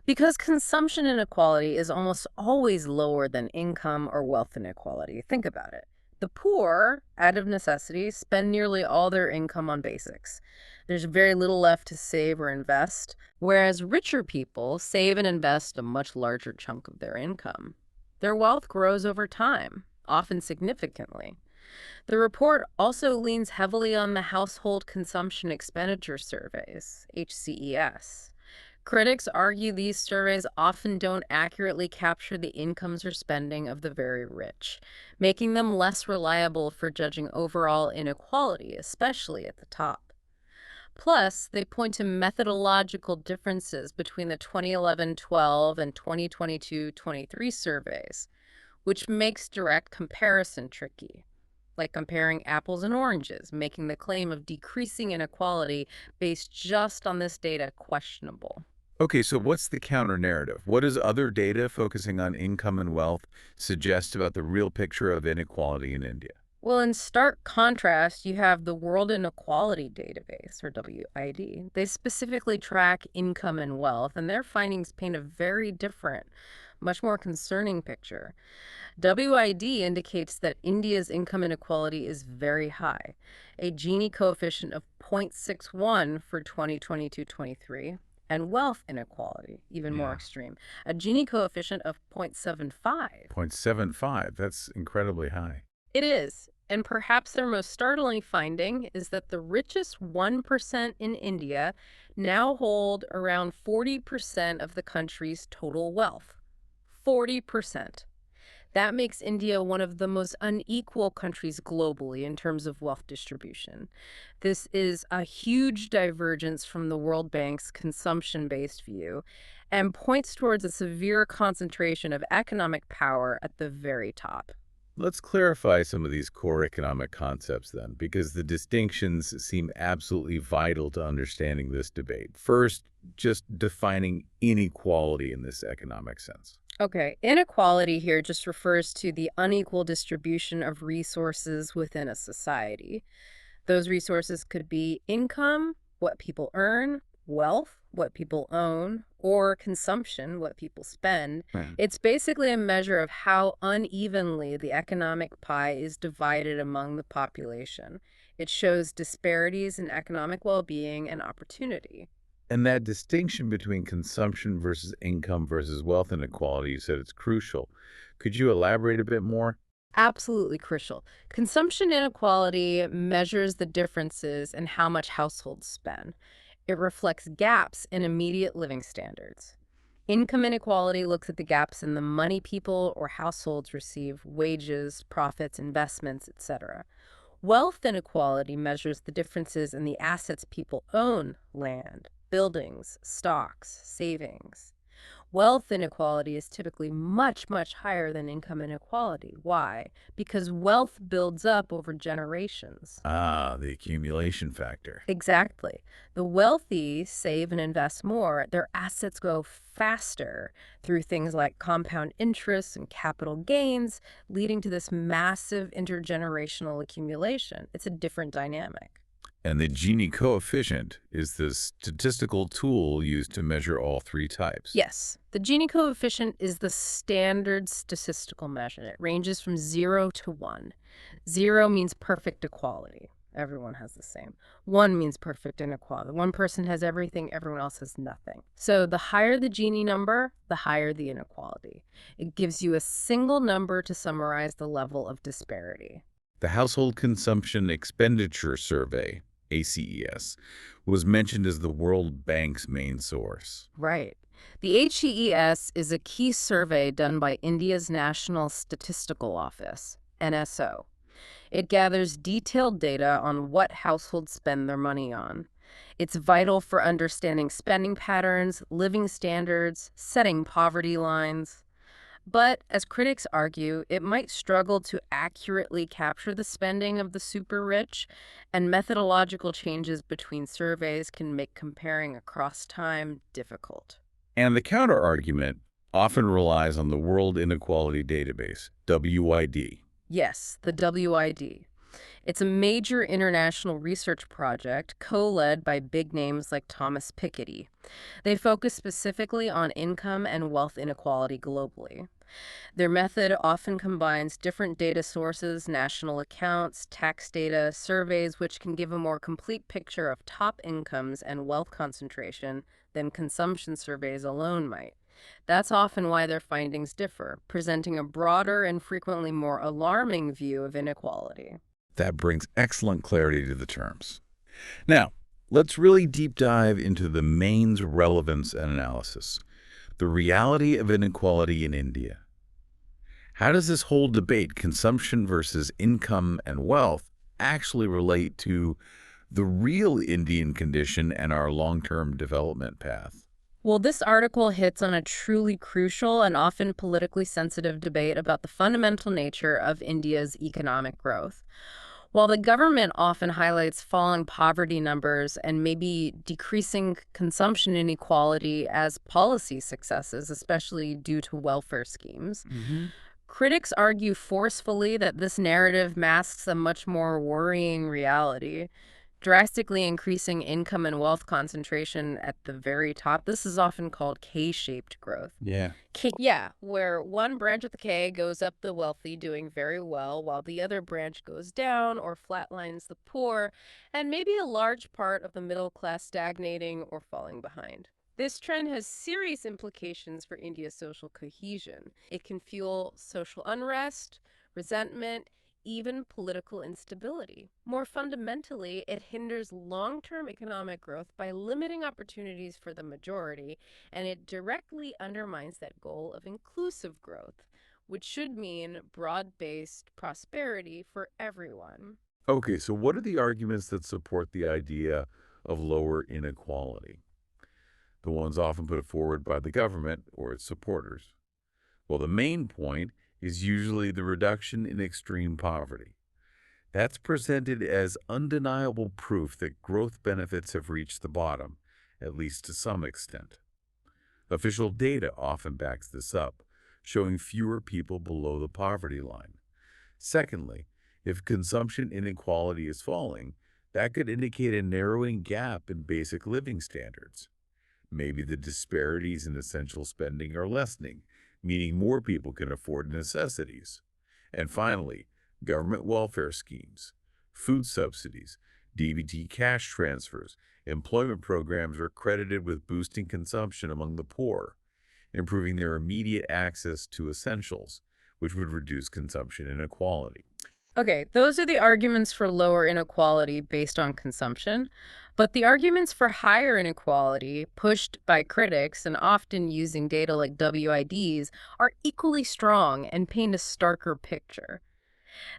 Because consumption inequality is almost always lower than income or wealth inequality. Think about it. The poor, out of necessity, spend nearly all their income on basics. There's very little left to save or invest, whereas richer people save and invest a much larger chunk of their income. Their wealth grows over time, often significantly. The report also leans heavily on the Household Consumption Expenditure Surveys, HCES. Critics argue these surveys often don't accurately capture the incomes or spending of the very rich, making them less reliable for judging overall inequality, especially at the top. Plus, they point to methodological differences between the 2011-12 and 2022-23 surveys, which makes direct comparison tricky, like comparing apples and oranges, making the claim of decreasing inequality based just on this data questionable. Okay, so what's the counter-narrative? What does other data focusing on income and wealth suggest about the real picture of inequality in India? Well, in stark contrast, you have the World Inequality Database, or WID. They specifically track income and wealth, and their findings paint a very different, much more concerning picture. WID indicates that India's income inequality is very high, a Gini coefficient of 0.61 for 2022-23, and wealth inequality, even more Yeah, extreme, a Gini coefficient of 0.75. 0.75. That's incredibly high. It is, and perhaps their most startling finding is that the richest 1% in India now hold around 40% of the country's total wealth. 40%. That makes India one of the most unequal countries globally in terms of wealth distribution. This is a huge divergence from the World Bank's consumption-based view and points towards a severe concentration of economic power at the very top. Let's clarify some of these core economic concepts then, because the distinctions seem absolutely vital to understanding this debate. First, just defining inequality in this economic sense. Okay, inequality here just refers to the unequal distribution of resources within a society. Those resources could be income, what people earn, wealth, what people own, or consumption, what people spend. Right. It's basically a measure of how unevenly the economic pie is divided among the population. It shows disparities in economic well-being and opportunity. And that distinction between consumption versus income versus wealth inequality, you said it's crucial. Could you elaborate a bit more? Absolutely crucial. Consumption inequality measures the differences in how much households spend. It reflects gaps in immediate living standards. Income inequality looks at the gaps in the money people or households receive, wages, profits, investments, etc. Wealth inequality measures the differences in the assets people own, land, buildings, stocks, savings. Wealth inequality is typically much, much higher than income inequality. Why? Because wealth builds up over generations. Ah, the accumulation factor. Exactly. The wealthy save and invest more. Their assets grow faster through things like compound interest and capital gains, leading to this massive intergenerational accumulation. It's a different dynamic. And the Gini coefficient is the statistical tool used to measure all three types. Yes, the Gini coefficient is the standard statistical measure. It ranges from 0 to 1. 0 means perfect equality. Everyone has the same. One means perfect inequality. One person has everything, everyone else has nothing. So the higher the Gini number, the higher the inequality. It gives you a single number to summarize the level of disparity. The Household Consumption Expenditure Survey, ACES, was mentioned as the World Bank's main source. Right. The HEES is a key survey done by India's National Statistical Office, NSO. It gathers detailed data on what households spend their money on. It's vital for understanding spending patterns, living standards, setting poverty lines. But, as critics argue, it might struggle to accurately capture the spending of the super rich, and methodological changes between surveys can make comparing across time difficult. And the counterargument often relies on the World Inequality Database, WID. Yes, the WID. It's a major international research project co-led by big names like Thomas Piketty. They focus specifically on income and wealth inequality globally. Their method often combines different data sources, national accounts, tax data, surveys, which can give a more complete picture of top incomes and wealth concentration than consumption surveys alone might. That's often why their findings differ, presenting a broader and frequently more alarming view of inequality. That brings excellent clarity to the terms. Now, let's really deep dive into the main's relevance and analysis, the reality of inequality in India. How does this whole debate, consumption versus income and wealth, actually relate to the real Indian condition and our long-term development path? Well, this article hits on a truly crucial and often politically sensitive debate about the fundamental nature of India's economic growth. While the government often highlights falling poverty numbers and maybe decreasing consumption inequality as policy successes, especially due to welfare schemes, critics argue forcefully that this narrative masks a much more worrying reality. Drastically increasing income and wealth concentration at the very top. This is often called K-shaped growth. Yeah. Yeah, where one branch of the K goes up the wealthy, doing very well, while the other branch goes down or flatlines the poor, and maybe a large part of the middle class stagnating or falling behind. This trend has serious implications for India's social cohesion. It can fuel social unrest, resentment, even political instability. More fundamentally, it hinders long-term economic growth by limiting opportunities for the majority, and it directly undermines that goal of inclusive growth, which should mean broad-based prosperity for everyone. Okay, so what are the arguments that support the idea of lower inequality? The ones often put forward by the government or its supporters. Well, the main point is usually the reduction in extreme poverty. That's presented as undeniable proof that growth benefits have reached the bottom, at least to some extent. Official data often backs this up, showing fewer people below the poverty line. Secondly, if consumption inequality is falling, that could indicate a narrowing gap in basic living standards. Maybe the disparities in essential spending are lessening, meaning more people can afford necessities. And finally, government welfare schemes, food subsidies, DBT cash transfers, employment programs are credited with boosting consumption among the poor, improving their immediate access to essentials, which would reduce consumption inequality. Okay, those are the arguments for lower inequality based on consumption, but the arguments for higher inequality, pushed by critics and often using data like WIDs, are equally strong and paint a starker picture.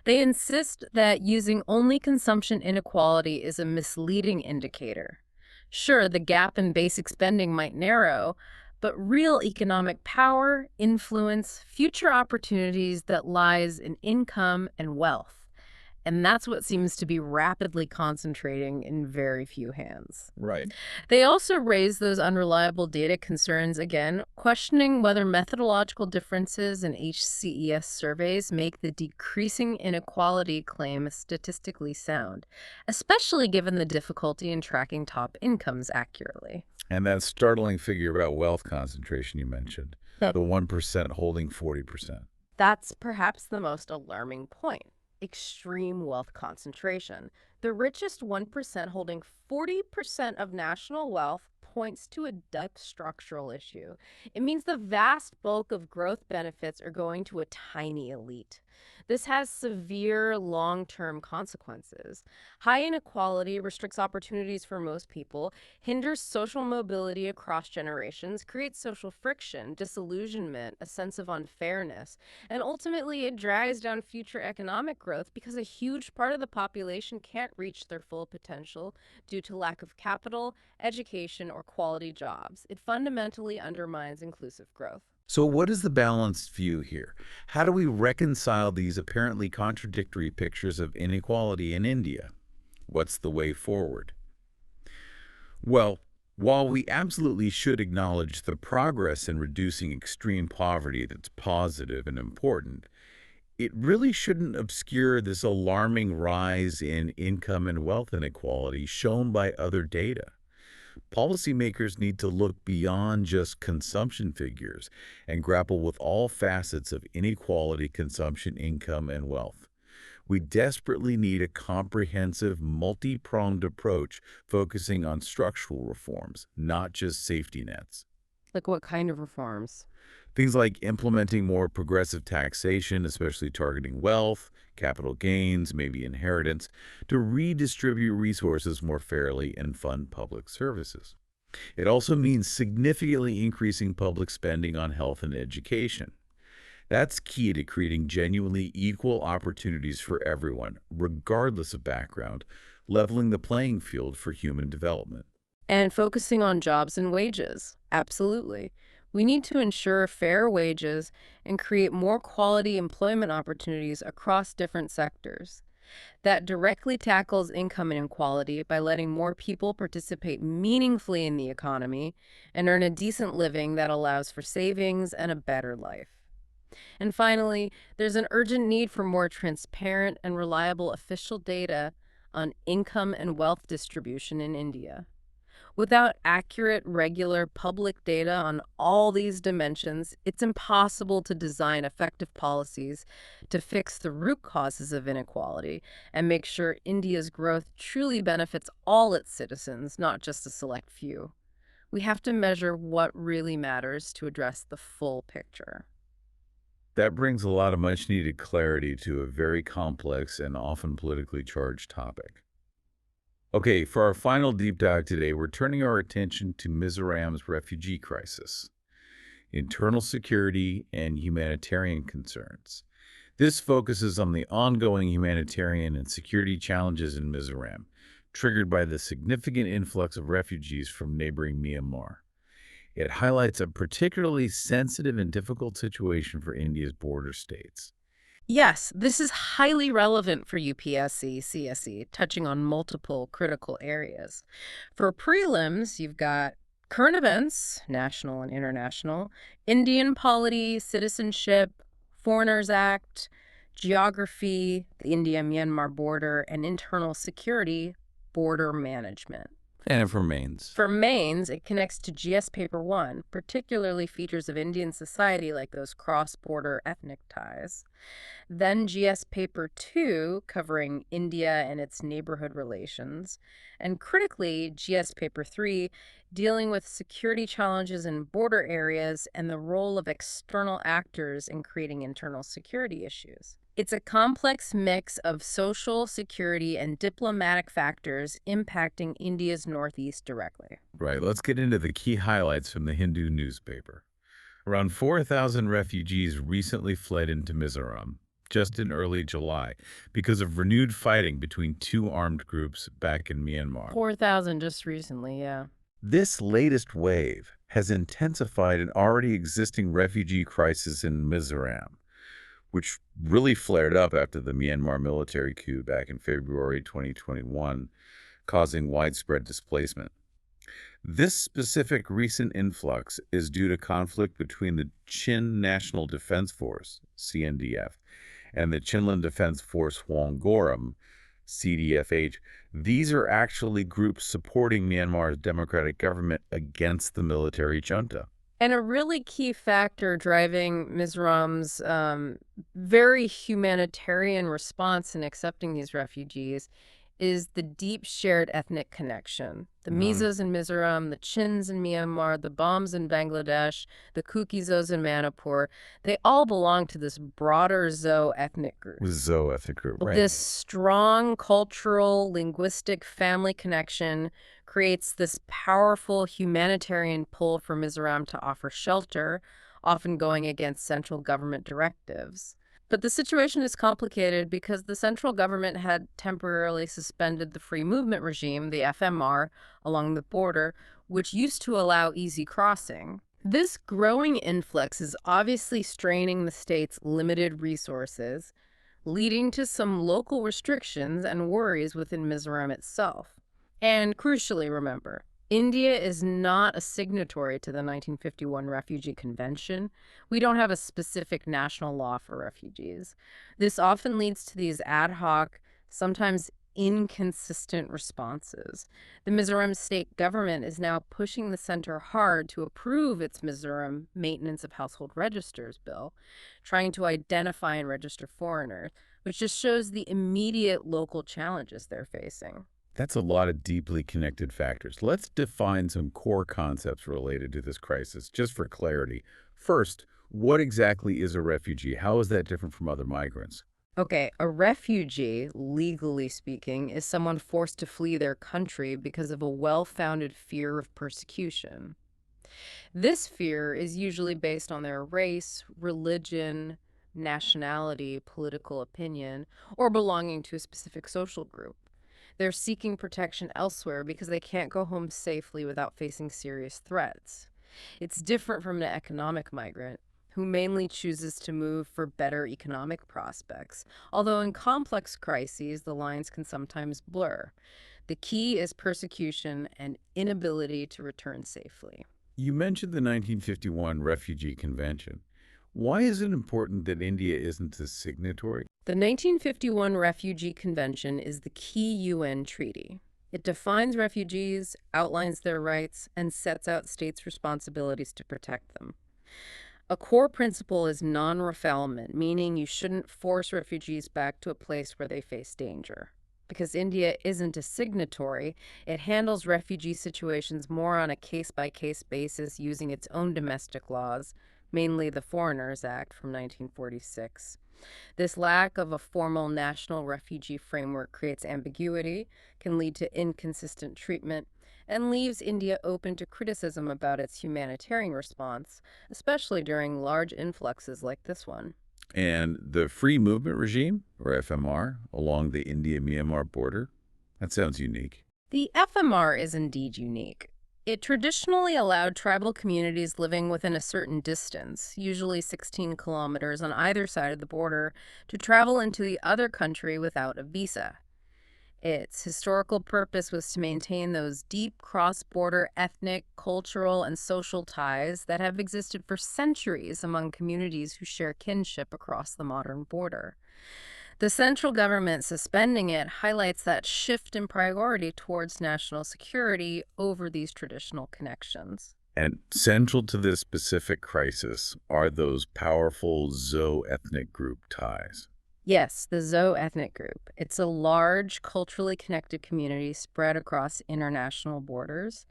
They insist that using only consumption inequality is a misleading indicator. Sure, the gap in basic spending might narrow, but real economic power, influence, future opportunities that lies in income and wealth. And that's what seems to be rapidly concentrating in very few hands. Right. They also raise those unreliable data concerns again, questioning whether methodological differences in HCES surveys make the decreasing inequality claim statistically sound, especially given the difficulty in tracking top incomes accurately. And that startling figure about wealth concentration you mentioned, Yep. the 1% holding 40%. That's perhaps the most alarming point. extreme wealth concentration. The richest 1% holding 40% of national wealth points to a deep structural issue. It means the vast bulk of growth benefits are going to a tiny elite. This has severe long-term consequences. High inequality restricts opportunities for most people, hinders social mobility across generations, creates social friction, disillusionment, a sense of unfairness, and ultimately it drags down future economic growth because a huge part of the population can't reach their full potential due to lack of capital, education, or quality jobs. It fundamentally undermines inclusive growth. So what is the balanced view here? How do we reconcile these apparently contradictory pictures of inequality in India? What's the way forward? Well, while we absolutely should acknowledge the progress in reducing extreme poverty that's positive and important, it really shouldn't obscure this alarming rise in income and wealth inequality shown by other data. Policymakers need to look beyond just consumption figures and grapple with all facets of inequality, consumption, income, and wealth. We desperately need a comprehensive, multi-pronged approach focusing on structural reforms, not just safety nets. Like what kind of reforms? Things like implementing more progressive taxation, especially targeting wealth, capital gains, maybe inheritance, to redistribute resources more fairly and fund public services. It also means significantly increasing public spending on health and education. That's key to creating genuinely equal opportunities for everyone, regardless of background, leveling the playing field for human development. And focusing on jobs and wages. Absolutely. We need to ensure fair wages and create more quality employment opportunities across different sectors. That directly tackles income inequality by letting more people participate meaningfully in the economy and earn a decent living that allows for savings and a better life. And finally, there's an urgent need for more transparent and reliable official data on income and wealth distribution in India. Without accurate, regular public data on all these dimensions, it's impossible to design effective policies to fix the root causes of inequality and make sure India's growth truly benefits all its citizens, not just a select few. We have to measure what really matters to address the full picture. That brings a lot of much-needed clarity to a very complex and often politically charged topic. Okay, for our final deep dive today, we're turning our attention to Mizoram's refugee crisis, internal security, and humanitarian concerns. This focuses on the ongoing humanitarian and security challenges in Mizoram, triggered by the significant influx of refugees from neighboring Myanmar. It highlights a particularly sensitive and difficult situation for India's border states. Yes, this is highly relevant for UPSC, CSE, touching on multiple critical areas. For prelims, you've got current events, national and international, Indian polity, citizenship, Foreigners Act, geography, the India-Myanmar border, and internal security, border management. And it remains. For mains, it connects to GS Paper 1, particularly features of Indian society like those cross-border ethnic ties. Then GS Paper 2, covering India and its neighborhood relations. And critically, GS Paper 3, dealing with security challenges in border areas and the role of external actors in creating internal security issues. It's a complex mix of social, security, and diplomatic factors impacting India's northeast directly. Right, let's get into the key highlights from the Hindu newspaper. Around 4,000 refugees recently fled into Mizoram, just in early July, because of renewed fighting between two armed groups back in Myanmar. 4,000 just recently, yeah. This latest wave has intensified an already existing refugee crisis in Mizoram, which really flared up after the Myanmar military coup back in February 2021, causing widespread displacement. This specific recent influx is due to conflict between the Chin National Defense Force, CNDF, and the Chinland Defense Force Hwanggoram, CDFH. These are actually groups supporting Myanmar's democratic government against the military junta. And a really key factor driving Mizoram's very humanitarian response in accepting these refugees is the deep shared ethnic connection. The Mm. Mizos in Mizoram, the Chins in Myanmar, the Boms in Bangladesh, the Kukizos in Manipur, they all belong to this broader Zo ethnic group. With zooethnic group, right. This strong cultural, linguistic family connection creates this powerful humanitarian pull for Mizoram to offer shelter, often going against central government directives. But the situation is complicated because the central government had temporarily suspended the free movement regime, the FMR, along the border, which used to allow easy crossing. This growing influx is obviously straining the state's limited resources, leading to some local restrictions and worries within Mizoram itself. And crucially, remember, India is not a signatory to the 1951 Refugee Convention. We don't have a specific national law for refugees. This often leads to these ad hoc, sometimes inconsistent responses. The Mizoram state government is now pushing the center hard to approve its Mizoram Maintenance of Household Registers bill, trying to identify and register foreigners, which just shows the immediate local challenges they're facing. That's a lot of deeply connected factors. Let's define some core concepts related to this crisis, just for clarity. First, what exactly is a refugee? How is that different from other migrants? Okay, a refugee, legally speaking, is someone forced to flee their country because of a well-founded fear of persecution. This fear is usually based on their race, religion, nationality, political opinion, or belonging to a specific social group. They're seeking protection elsewhere because they can't go home safely without facing serious threats. It's different from an economic migrant who mainly chooses to move for better economic prospects, although in complex crises, the lines can sometimes blur. The key is persecution and inability to return safely. You mentioned the 1951 Refugee Convention. Why is it important that India isn't a signatory? The 1951 Refugee Convention is the key UN treaty. It defines refugees, outlines their rights, and sets out states' responsibilities to protect them. A core principle is non-refoulement, meaning you shouldn't force refugees back to a place where they face danger. Because India isn't a signatory, it handles refugee situations more on a case-by-case basis using its own domestic laws, mainly the Foreigners Act from 1946. This lack of a formal national refugee framework creates ambiguity, can lead to inconsistent treatment, and leaves India open to criticism about its humanitarian response, especially during large influxes like this one. And the Free Movement Regime, or FMR, along the India-Myanmar border? That sounds unique. The FMR is indeed unique. It traditionally allowed tribal communities living within a certain distance, usually 16 kilometers on either side of the border, to travel into the other country without a visa. Its historical purpose was to maintain those deep cross-border ethnic, cultural, and social ties that have existed for centuries among communities who share kinship across the modern border. The central government suspending it highlights that shift in priority towards national security over these traditional connections. And central to this specific crisis are those powerful zooethnic group ties. Yes, the Zo ethnic group. It's a large, culturally connected community spread across international borders.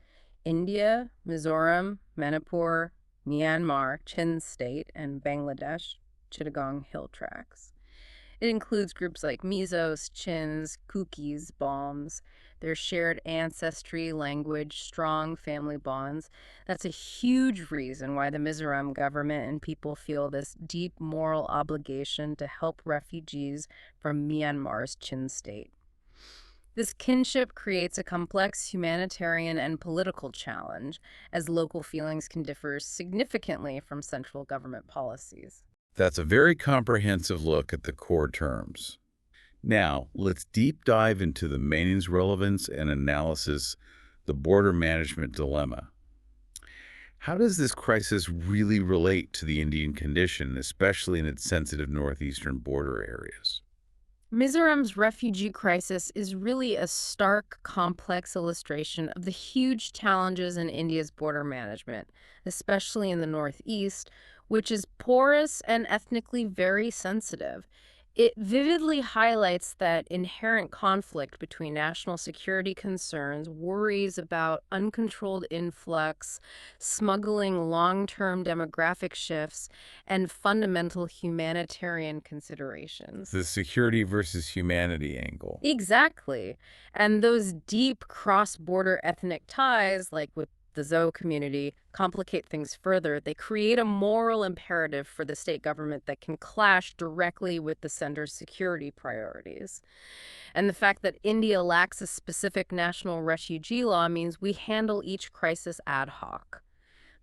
India, Mizoram, Manipur, Myanmar, Chin State, and Bangladesh, Chittagong Hill Tracts. It includes groups like Mizos, Chins, Kukis, Boms, their shared ancestry, language, strong family bonds. That's a huge reason why the Mizoram government and people feel this deep moral obligation to help refugees from Myanmar's Chin State. This kinship creates a complex humanitarian and political challenge, as local feelings can differ significantly from central government policies. That's a very comprehensive look at the core terms. Now, let's deep dive into the meaning's relevance and analysis, the border management dilemma. How does this crisis really relate to the Indian condition, especially in its sensitive northeastern border areas? Mizoram's refugee crisis is really a stark, complex illustration of the huge challenges in India's border management, especially in the northeast, which is porous and ethnically very sensitive. It vividly highlights that inherent conflict between national security concerns, worries about uncontrolled influx, smuggling long-term demographic shifts, and fundamental humanitarian considerations. The security versus humanity angle. Exactly. And those deep cross-border ethnic ties, like with the Zoe community, complicate things further. They create a moral imperative for the state government that can clash directly with the sender's security priorities. And the fact that India lacks a specific national refugee law means we handle each crisis ad hoc.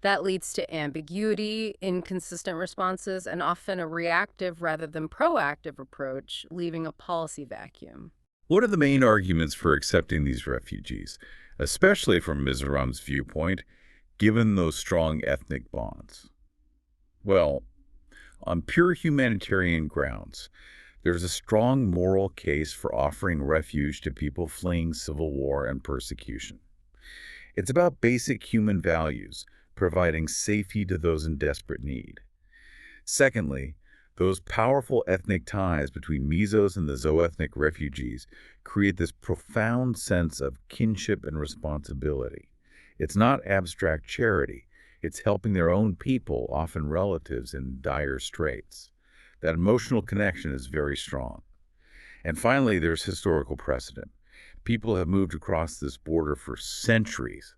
That leads to ambiguity, inconsistent responses, and often a reactive rather than proactive approach, leaving a policy vacuum. What are the main arguments for accepting these refugees, especially from Mizoram's viewpoint, given those strong ethnic bonds? Well, on pure humanitarian grounds, there's a strong moral case for offering refuge to people fleeing civil war and persecution. It's about basic human values, providing safety to those in desperate need. Secondly, those powerful ethnic ties between Mizos and the Zoethnic refugees create this profound sense of kinship and responsibility. It's not abstract charity. It's helping their own people, often relatives, in dire straits. That emotional connection is very strong. And finally, there's historical precedent. People have moved across this border for centuries.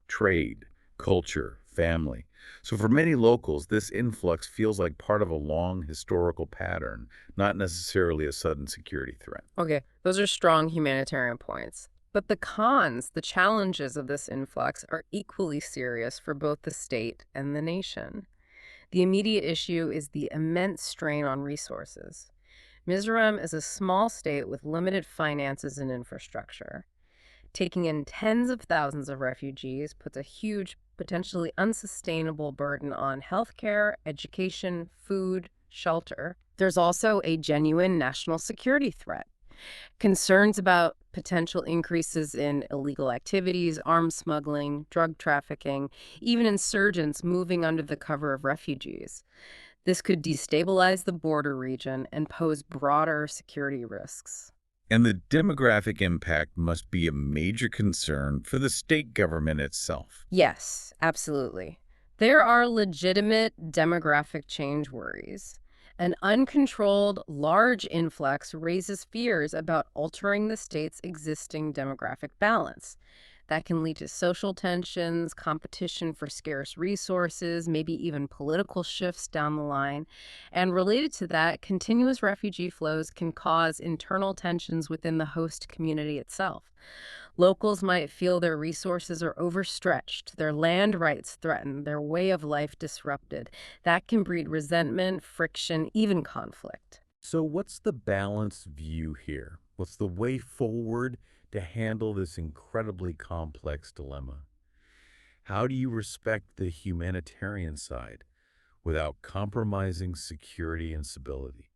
Trade, culture, family. So for many locals, this influx feels like part of a long historical pattern, not necessarily a sudden security threat. Okay, those are strong humanitarian points. But the cons, the challenges of this influx, are equally serious for both the state and the nation. The immediate issue is the immense strain on resources. Mizoram is a small state with limited finances and infrastructure. Taking in tens of thousands of refugees puts a huge, potentially unsustainable burden on healthcare, education, food, shelter. There's also a genuine national security threat. Concerns about potential increases in illegal activities, arms smuggling, drug trafficking, even insurgents moving under the cover of refugees. This could destabilize the border region and pose broader security risks. And the demographic impact must be a major concern for the state government itself. Yes, absolutely. There are legitimate demographic change worries. An uncontrolled, large influx raises fears about altering the state's existing demographic balance. That can lead to social tensions, competition for scarce resources, maybe even political shifts down the line. And related to that, continuous refugee flows can cause internal tensions within the host community itself. Locals might feel their resources are overstretched, their land rights threatened, their way of life disrupted. That can breed resentment, friction, even conflict. So what's the balanced view here? What's the way forward to handle this incredibly complex dilemma? How do you respect the humanitarian side without compromising security and stability?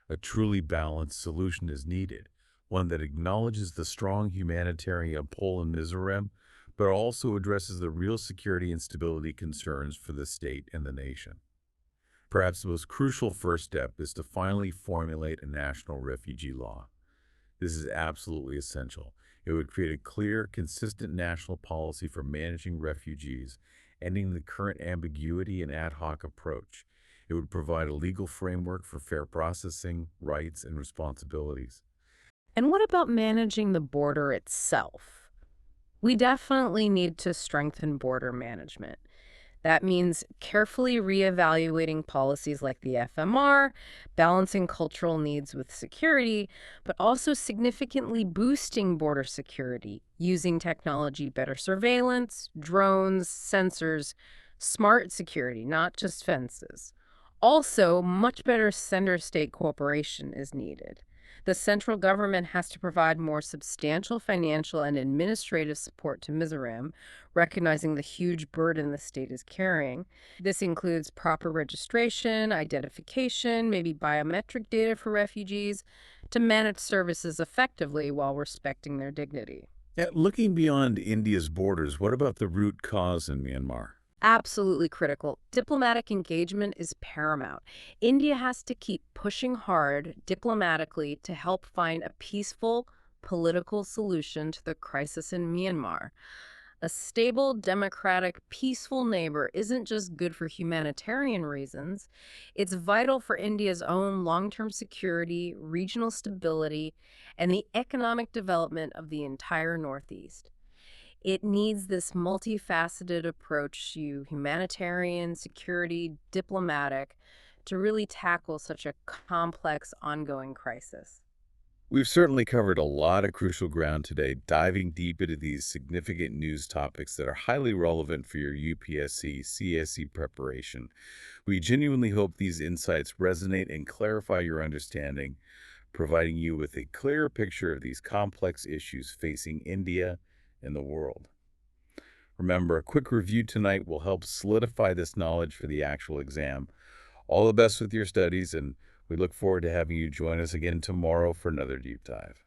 A truly balanced solution is needed, one that acknowledges the strong humanitarian pull in Mizoram, but also addresses the real security and stability concerns for the state and the nation. Perhaps the most crucial first step is to finally formulate a national refugee law. This is absolutely essential. It would create a clear, consistent national policy for managing refugees, ending the current ambiguity and ad hoc approach. It would provide a legal framework for fair processing, rights, and responsibilities. And what about managing the border itself? We definitely need to strengthen border management. That means carefully reevaluating policies like the FMR, balancing cultural needs with security, but also significantly boosting border security, using technology, better surveillance, drones, sensors, smart security, not just fences. Also, much better sender-state cooperation is needed. The central government has to provide more substantial financial and administrative support to Mizoram, recognizing the huge burden the state is carrying. This includes proper registration, identification, maybe biometric data for refugees, to manage services effectively while respecting their dignity. Looking beyond India's borders, what about the root cause in Myanmar? Absolutely critical. Diplomatic engagement is paramount. India has to keep pushing hard diplomatically to help find a peaceful political solution to the crisis in Myanmar. A stable, democratic, peaceful neighbor isn't just good for humanitarian reasons. It's vital for India's own long-term security, regional stability, and the economic development of the entire Northeast. It needs this multifaceted approach to humanitarian, security, diplomatic, to really tackle such a complex, ongoing crisis. We've certainly covered a lot of crucial ground today, diving deep into these significant news topics that are highly relevant for your UPSC CSE preparation. We genuinely hope these insights resonate and clarify your understanding, providing you with a clearer picture of these complex issues facing India and the world. Remember, a quick review tonight will help solidify this knowledge for the actual exam. All the best with your studies, and we look forward to having you join us again tomorrow for another deep dive.